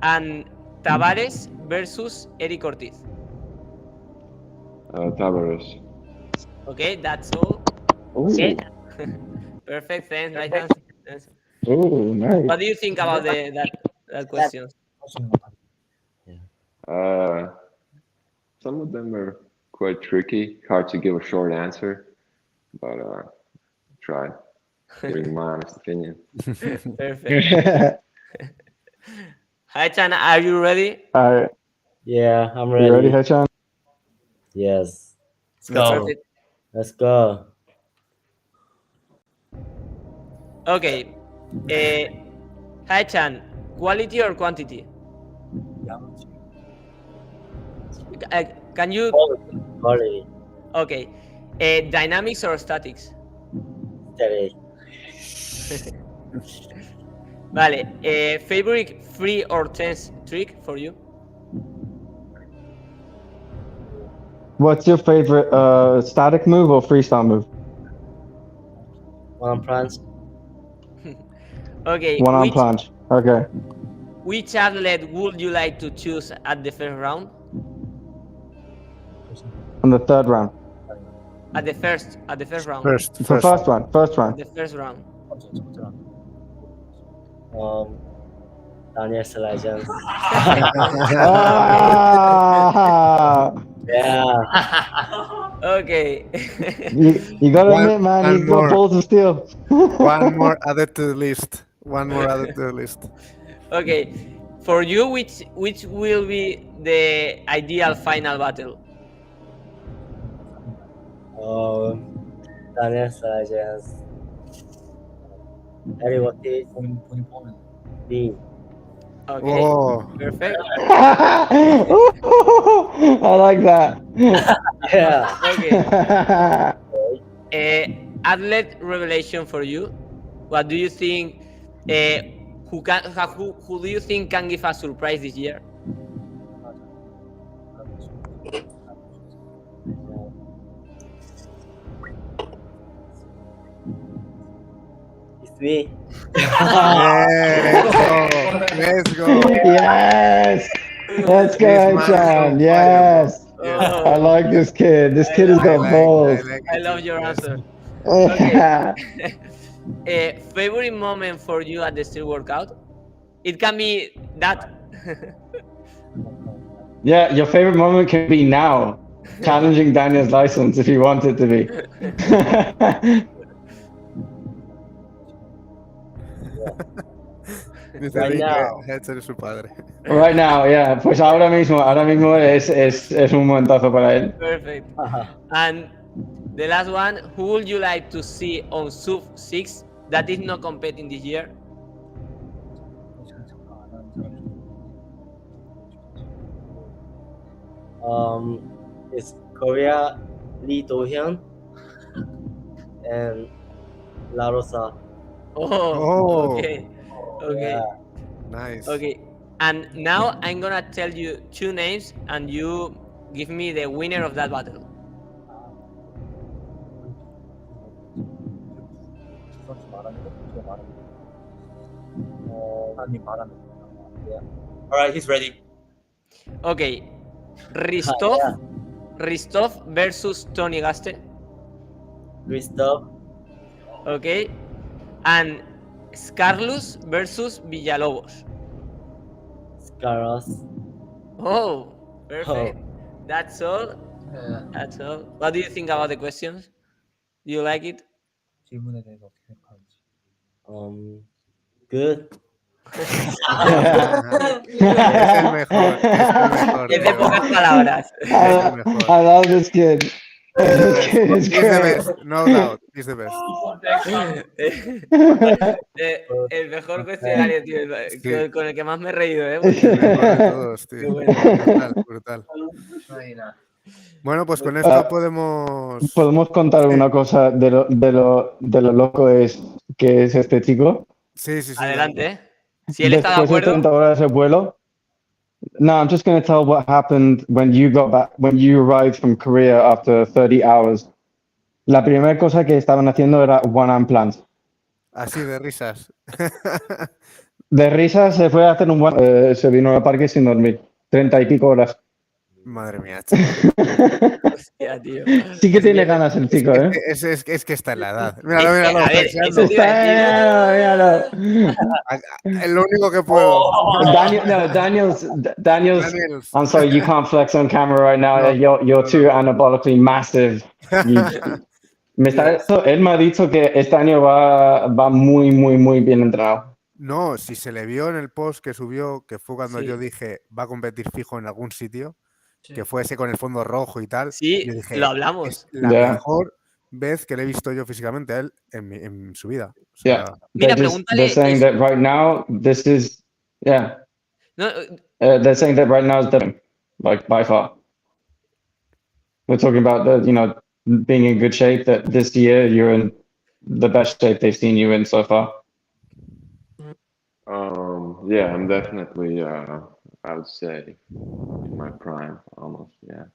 And Tavares versus Eric Ortiz. Tavares. Okay, that's all. Okay. Perfect. Thanks. Nice answer. Oh, nice. What do you think about that question? Some of them are quite tricky, hard to give a short answer, but try giving my honest opinion. Perfect. Hi, Chan, are you ready? Yeah, I'm ready. You ready, Hechan? Yes. Let's go. Perfect. Let's go. Okay. Hi, Chan, quality or quantity? Can you? Quality. Okay. Dynamics or statics? Steady. Vale. Favorite 3 or 10 trick for you? What's your favorite static move or freestyle move? One planche. Okay. One arm planche. Okay. Which athlete would you like to choose at the first round? On the third round. At the first round. First First round. The first round. Daniel's legends. Ah! Yeah. Okay. You gotta One- admit, man, one he's got more. balls of steel. One more added to the list. One more added to the list. Okay. For you, which will be the ideal final battle? Daniel's legends. Everyone is 본인 포함해서. B. Okay. Oh, Perfect. I like that. Yeah. Okay. Athlete revelation for you. What do you think? Who do you think can give us surprise this year? It's me. yeah, let's go. Yes. Let's go, This man is John. on Yes. fire, Oh, I like this kid. This kid has got balls. I love your answer. Favorite moment for you at the street workout? It can be that. Yeah, your favorite moment can be now. Challenging Daniel's license if you want it to be. Dice Right Vic now. que Hetzer es su padre. Right now, yeah. Pues ahora mismo es un momentazo para él. Perfect. And the last one, who would you like to see on Swub 6 that is not competing this year? It's Korea, Lee Do-hyun, and La Rosa. Oh, okay. Okay. Yeah. Nice. Okay. And now I'm gonna tell you two names and you give me the winner of that battle. 선수 말하는 거, 저 말하는 거. 아니 말하는 거. All right, he's ready. Okay. Ristov, Yeah. Ristov versus Tony Gaste. Christoph, Okay. And Scarlus versus Villalobos. Scaros. Oh, perfect. That's all. That's all. What do you think about the questions? Do you like it? 질문에 대해서 어떻게 생각하는지. Good. Es el mejor. Es el mejor. Es de tío. pocas palabras. Es el mejor. I love this kid. This kid is He's the great. best. No doubt. He's the best. El mejor cuestionario, tío, Sí. con el que más me he reído, ¿eh? El mejor de todos, tío. Qué bueno. Brutal, brutal. Ahí nada. Bueno, pues con esto podemos. Podemos contar una cosa de lo loco que es este chico. Sí, sí, sí. Adelante, ¿eh? Si él está de Después de acuerdo. 30 horas de vuelo. No, I'm just going to tell what happened when you got back, when you arrived from Korea after 30 hours. La primera cosa que estaban haciendo era one-arm plants. Así de risas. De risa se fue a hacer se vino al parque sin dormir. 30 y pico horas. Madre mía, chaval. Hostia, tío. Sí que tiene ganas el chico, ¿eh? Es que está en la edad. Míralo, míralo. A ver, flexiando. eso te iba a decir. Míralo. Es lo único que puedo. Daniel's. Daniels. I'm sorry, you can't flex on camera right now. No, You're too anabolically massive. Él me ha dicho que este año va muy, muy, muy bien entrenado. No, si se le vio en el post que subió, que fue cuando Sí. yo dije va a competir fijo en algún sitio, Sí. que fue ese con el fondo rojo y tal. Sí, yo dije, lo hablamos. es la Ya. mejor vez que le he visto yo físicamente a él en su vida. O Yeah. sea, Mira, They're saying pregúntale. that right now, this is, yeah. No, They're saying that right now is the, like, by far. We're talking about being in good shape, that this year you're in the best shape they've seen you in so far. Yeah, I'm definitely, I would say, in my prime, almost, yeah.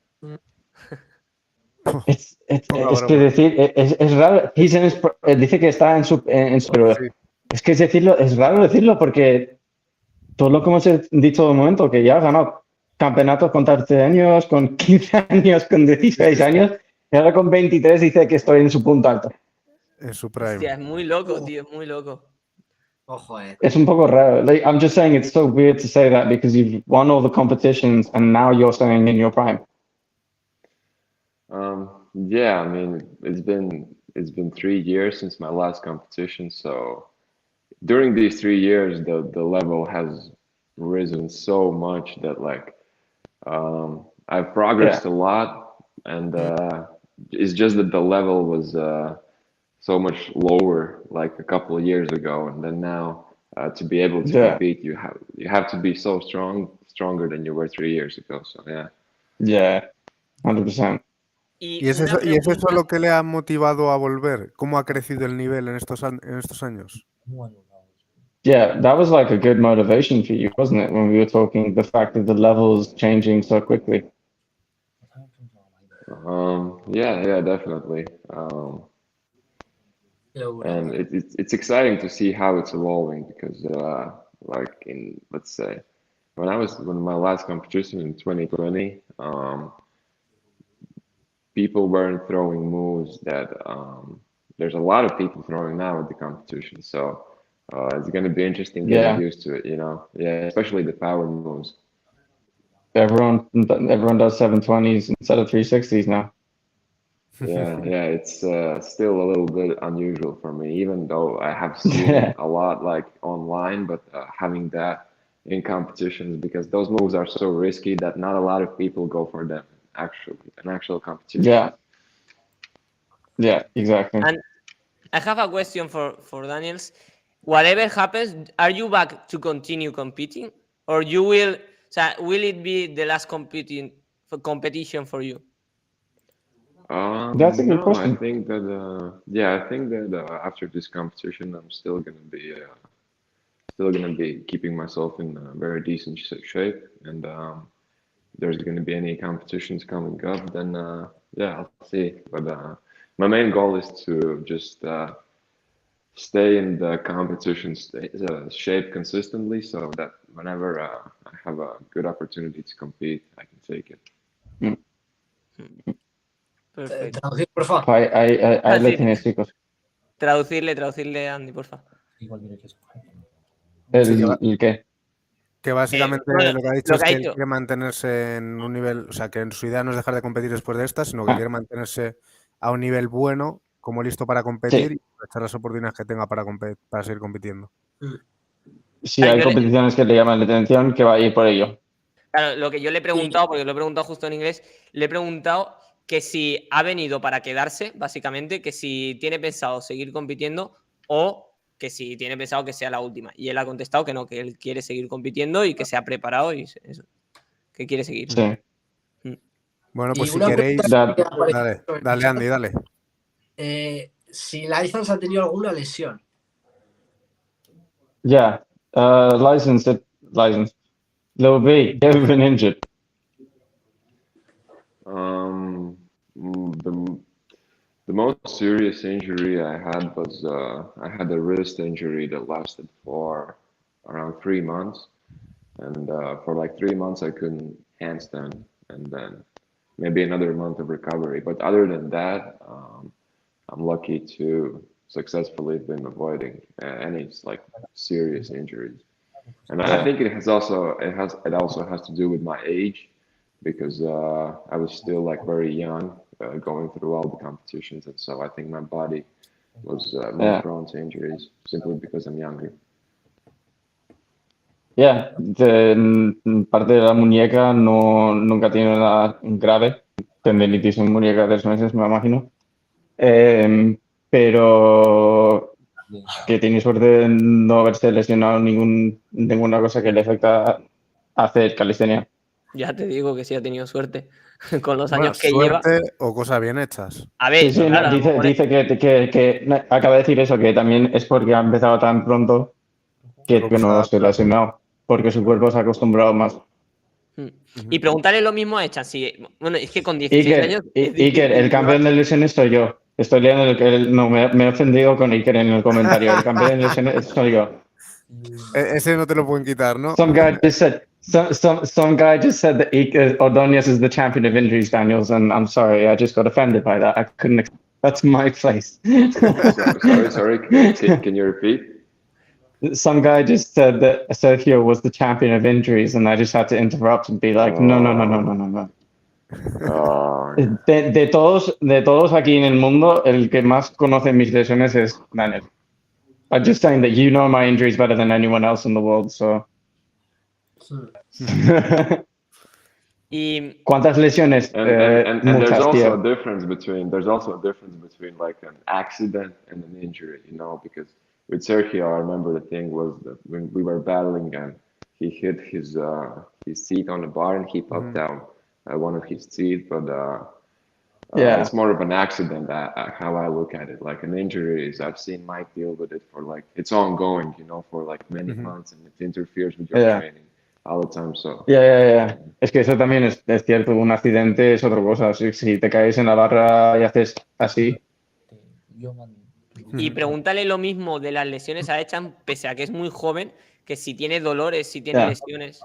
Es Poca que broma. decir, es raro, dice que está en su pero Sí. es que es raro decirlo porque todo lo que hemos dicho de momento, que ya ha ganado campeonatos con 13 años, con 15 años, con 16 años, y ahora con 23 dice que estoy en su punto alto. En su prime. hostia, es muy loco, tío, es muy loco. Ojo, It's un poco raro. Like, I'm just saying it's so weird to say that because you've won all the competitions and now you're saying in your prime. Yeah, I mean, it's been 3 years since my last competition, so during these 3 years, the level has risen so much that like I've progressed a lot, and it's just that the level was so much lower like a couple of years ago, and then now to be able to compete, you have to be so stronger than you were 3 years ago. So yeah. Yeah, 100%. ¿Y es eso lo que le ha motivado a volver? ¿Cómo ha crecido el nivel en estos años? Yeah, that was like a good motivation for you, wasn't it? When we were talking, the fact that the level's changing so quickly. Yeah, definitely. And it's exciting to see how it's evolving because, like let's say, when my last competition in 2020, people weren't throwing moves that there's a lot of people throwing now at the competition. So it's going to be interesting getting used to it, you know? Yeah, especially the power moves. Everyone does 720s instead of 360s now. Yeah, it's still a little bit unusual for me, even though I have seen it a lot like online, but having that in competitions, because those moves are so risky that not a lot of people go for them an actual competition. Yeah, exactly. And I have a question for Daniels. Whatever happens, are you back to continue competing, or will it be the last competition for you? That's a good question. I think that after this competition, I'm still gonna be keeping myself in a very decent shape, and there's gonna be any competitions coming up, then I'll see. But my main goal is to just stay in the competition shape consistently, so that whenever I have a good opportunity to compete, I can take it. Perfecto. Traducir, por favor. Ahí le tienes, chicos. Traducirle, Andy, porfa. ¿El qué? Que básicamente bueno, lo que ha dicho lo es que ha que dicho. quiere mantenerse en un nivel, o sea, que en su idea no es dejar de competir después de esta, sino que quiere mantenerse a un nivel bueno, como listo para competir y aprovechar las oportunidades que tenga para seguir compitiendo. Si hay competiciones que le llaman la atención, que va a ir por ello. Claro, lo que yo le he preguntado, porque lo he preguntado justo en inglés, le he preguntado que si ha venido para quedarse, básicamente, que si tiene pensado seguir compitiendo o que si tiene pensado que sea la última. Y él ha contestado que no, que él quiere seguir compitiendo y que se ha preparado y eso, que quiere seguir. Sí. Bueno, pues Y si una queréis... pregunta Dale, Andy, dale. Si License ha tenido alguna lesión. Yeah, license. Lil B, you ever been injured? The most serious injury I had was I had a wrist injury that lasted for around 3 months, and for like 3 months I couldn't handstand, and then maybe another month of recovery. But other than that, I'm lucky to successfully been avoiding any like serious injuries. And I think it also has to do with my age, because I was still like very young going through all the competitions, and so I think my body was more prone to injuries simply because I'm younger. Yeah, parte de la muñeca nunca tiene nada grave, tendinitis en muñeca 3 meses, me imagino. Pero que tiene suerte de no haberse lesionado ninguna cosa que le afecta a hacer calistenia. Ya te digo que sí ha tenido suerte con los años que suerte lleva. O cosas bien hechas. A ver, sí, claro, dice que acaba de decir eso, que también es porque ha empezado tan pronto que no se ha lesionado, porque su cuerpo se ha acostumbrado más. Y preguntarle lo mismo a Echan. Bueno, es que con 16 años. Iker, el campeón de lesiones soy yo. Estoy leyendo no, me he ofendido con Iker en el comentario. El campeón de lesiones soy yo. Ese no te lo pueden quitar, ¿no? Some guy just said that Iker Ordóñez is the champion of injuries, Daniels, and I'm sorry, I just got offended by that. I couldn't. That's my place. Sorry. Can you repeat? some guy just said that Sergio was the champion of injuries, and I just had to interrupt and be like, no. De todos aquí en el mundo, el que más conoce mis lesiones es Daniel. I'm just saying that you know my injuries better than anyone else in the world, so. Y ¿Cuántas lesiones? And there's Muchas, also tío. a difference between like an accident and an injury, you know, because with Sergio, I remember the thing was that when we were battling and he hit his teeth on the bar and he popped down one of his teeth, but Yeah. it's more of an accident, how I look at it. Like an injury is, I've seen Mike deal with it for like, it's ongoing, you know, for like many months, and it interferes with your training all the time. So Yeah. Es que eso también es cierto. Un accidente es otra cosa. Si te caes en la barra y haces así. 위험한 Y pregúntale lo mismo de las lesiones a Echan, pese a que es muy joven, que si tiene dolores, si tiene lesiones.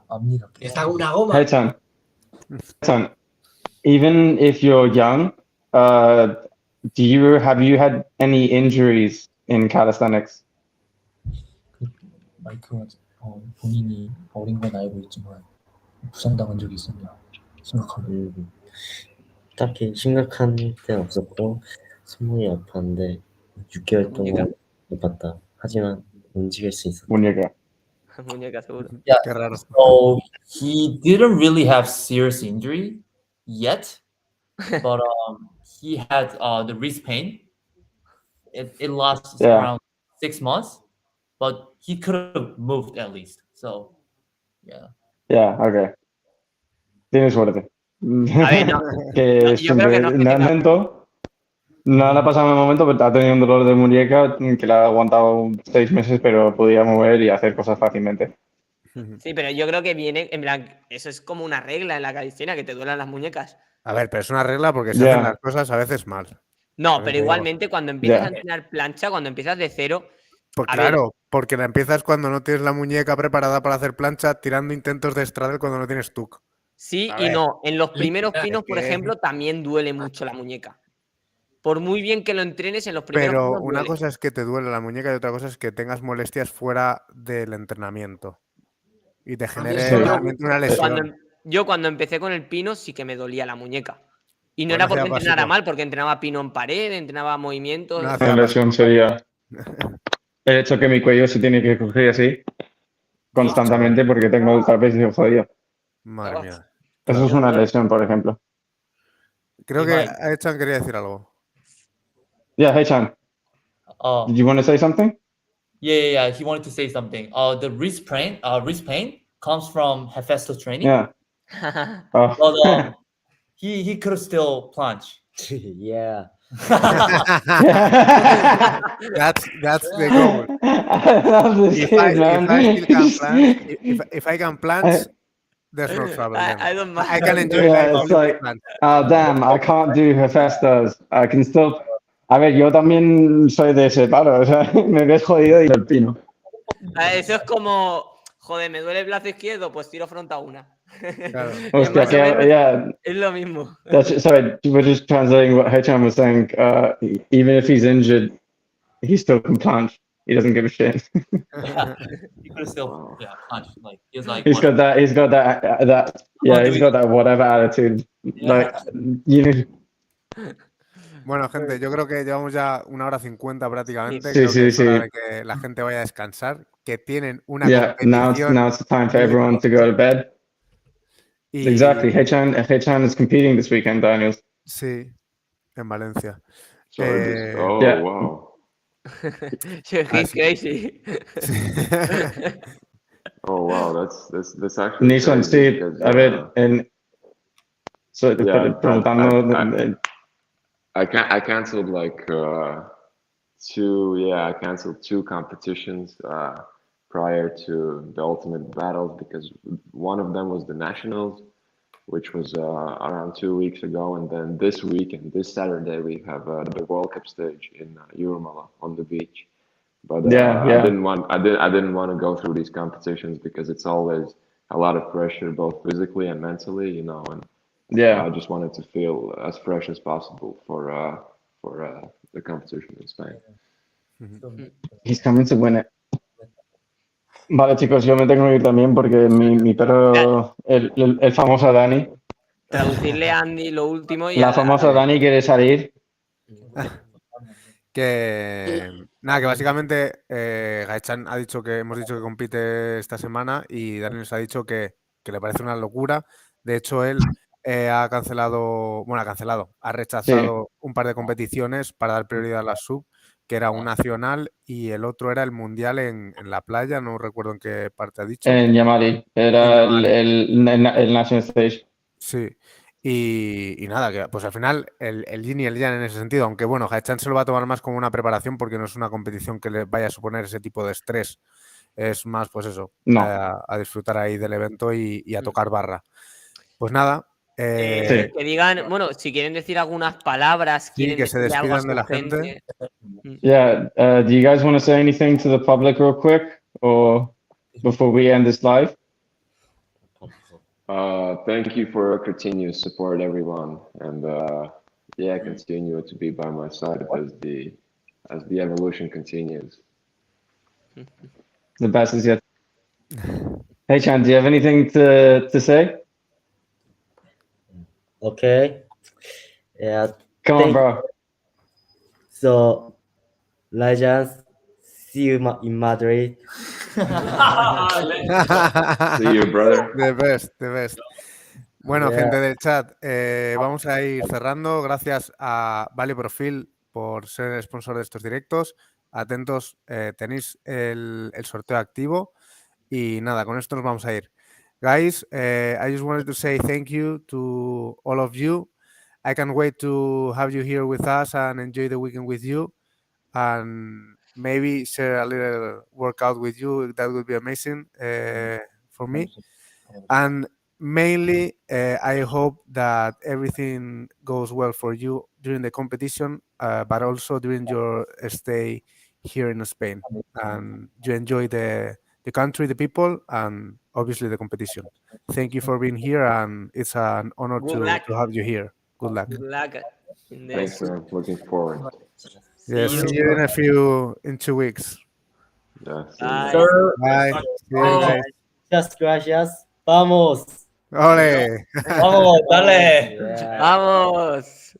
앞니가 Está con una goma. Hey, Chan, even if you're young, have you had any injuries in calisthenics? 마이크가 본인이 어린 건 알고 있지만 부상당한 적이 있었냐 심각하게. 딱히 심각한 데는 없었고 손목이 아팠는데 6개월 동안 아팠다. 하지만 움직일 수 있었다. 무ñeca. Muñeca, seguro. Yeah. Qué raro. So he didn't really have serious injury yet, but he had the wrist pain. It lasts around 6 months, but he could have moved at least. So yeah. Yeah, okay. Tienes suerte. A ver, no. Que Yo creo que no es que tenga- no le ha pasado en el momento, pero ha tenido un dolor de muñeca que le ha aguantado 6 meses, pero podía mover y hacer cosas fácilmente. Sí, pero yo creo que viene, en plan, eso es como una regla en la calistenia, que te duelan las muñecas. A ver, pero es una regla porque se hacen las cosas a veces mal. No, También pero te digo. igualmente cuando empiezas a entrenar plancha, cuando empiezas de cero. Pues A ver. claro, porque la empiezas cuando no tienes la muñeca preparada para hacer plancha, tirando intentos de straddle cuando no tienes tuck. Sí A y ver, no. En los primeros es pinos, por que- ejemplo, también duele mucho la muñeca. Por muy bien que lo entrenes, en los primeros Pero pinos una duele. cosa es que te duele la muñeca y otra cosa es que tengas molestias fuera del entrenamiento. Y te genere realmente una lesión. Yo cuando empecé con el pino sí que me dolía la muñeca. Y no Pues era no sea porque entrenara básico. mal, porque entrenaba pino en pared, entrenaba movimientos. No La hacía lesión sería el hecho que mi cuello se tiene que coger así constantemente porque tengo el trapecio jodido. Madre mía. Eso es una lesión, por ejemplo. Creo que Echan quería decir algo. Yeah, hey Chan, did you want to say something? Yeah. He wanted to say something. The wrist pain comes from Hephaestus training. Yeah. But he could still plunge. Yeah. That's the goal. If I can plunge, there's no trouble. I don't mind. I can enjoy Yeah, life. it's like, damn, I can't do Hephaestus. I can still. A ver, yo también soy de ese palo, o sea, me ves jodido y el pino. Eso es como, joder, me duele el brazo izquierdo, pues tiro fronta una. Claro. Hostia, yeah. Es lo mismo. Sorry, we're just translating what Hechan was saying. Even if he's injured, he still can punch. He doesn't give a shit. He could still punch. Like he's like. He's got that. He's got that whatever attitude. Like you. Bueno, gente, yo creo que llevamos ya 1 hora 50 prácticamente. Sí, Creo que sí, es hora sí. de que la gente vaya a descansar, que tienen una Yeah, competición. now it's the time for everyone to go to bed. Y- Exactly. Hechan is competing this weekend, Daniel. Sí, en Valencia. Wow. He's crazy. Oh wow, that's actually Nissan, crazy sí, because, a ver, so preguntando. I canceled like I canceled 2 competitions prior to the Ultimate Battles because one of them was the Nationals, which was around 2 weeks ago, and then this week and this Saturday we have the World Cup stage in Jurmala on the beach. But I didn't want to go through these competitions because it's always a lot of pressure, both physically and mentally, you know. And I just wanted to feel as fresh as possible for the competition in Spain. He's coming to win it. Vale, chicos, yo me tengo que ir también porque mi perro, el famoso Dani, Traducirle a Andy lo último y la a famosa Dani quiere salir. Que nada, que básicamente Gaechan ha dicho que hemos dicho que compite esta semana y Dani nos ha dicho que le parece una locura. De hecho, él ha cancelado, bueno, ha rechazado un par de competiciones para dar prioridad a la sub, que era un nacional y el otro era el mundial en la playa, no recuerdo en qué parte ha dicho. En Yamari, era el National Stage. Sí. Y nada, que pues al final el yin y el yang en ese sentido, aunque bueno, Haechan se lo va a tomar más como una preparación porque no es una competición que le vaya a suponer ese tipo de estrés. Es más, pues eso, No. a disfrutar ahí del evento y a tocar barra. Pues nada. Que digan, bueno, si quieren decir algunas palabras, Sí, quieren que se decirle algo a despidan de su la gente. Yeah, do you guys want to say anything to the public real quick or before we end this live? Thank you for your continuous support, everyone, and yeah, continue to be by my side as the evolution continues. The best is yet. Hey, Chan, do you have anything to say? Okay. Yeah. Come on, bro. So, Legends, see you in Madrid. See you, brother. The best, the best. Bueno, Yeah. gente del chat, vamos a ir cerrando. Gracias a Vale Profil por ser sponsor de estos directos. Atentos, tenéis el sorteo activo. Y nada, con esto nos vamos a ir. Guys, I just wanted to say thank you to all of you. I can't wait to have you here with us and enjoy the weekend with you. And maybe share a little workout with you. That would be amazing for me. And mainly, I hope that everything goes well for you during the competition, but also during your stay here in Spain. And you enjoy the country, the people, and obviously the competition. Thank you for being here, and it's an honor to have you here. Good luck. Good luck. Thanks, man. Looking forward. Yeah, see you in 2 weeks. Yeah, see Bye. you. Bye. See you guys. Muchas gracias. Vamos. Ole. Vamos, dale. Yeah. Vamos.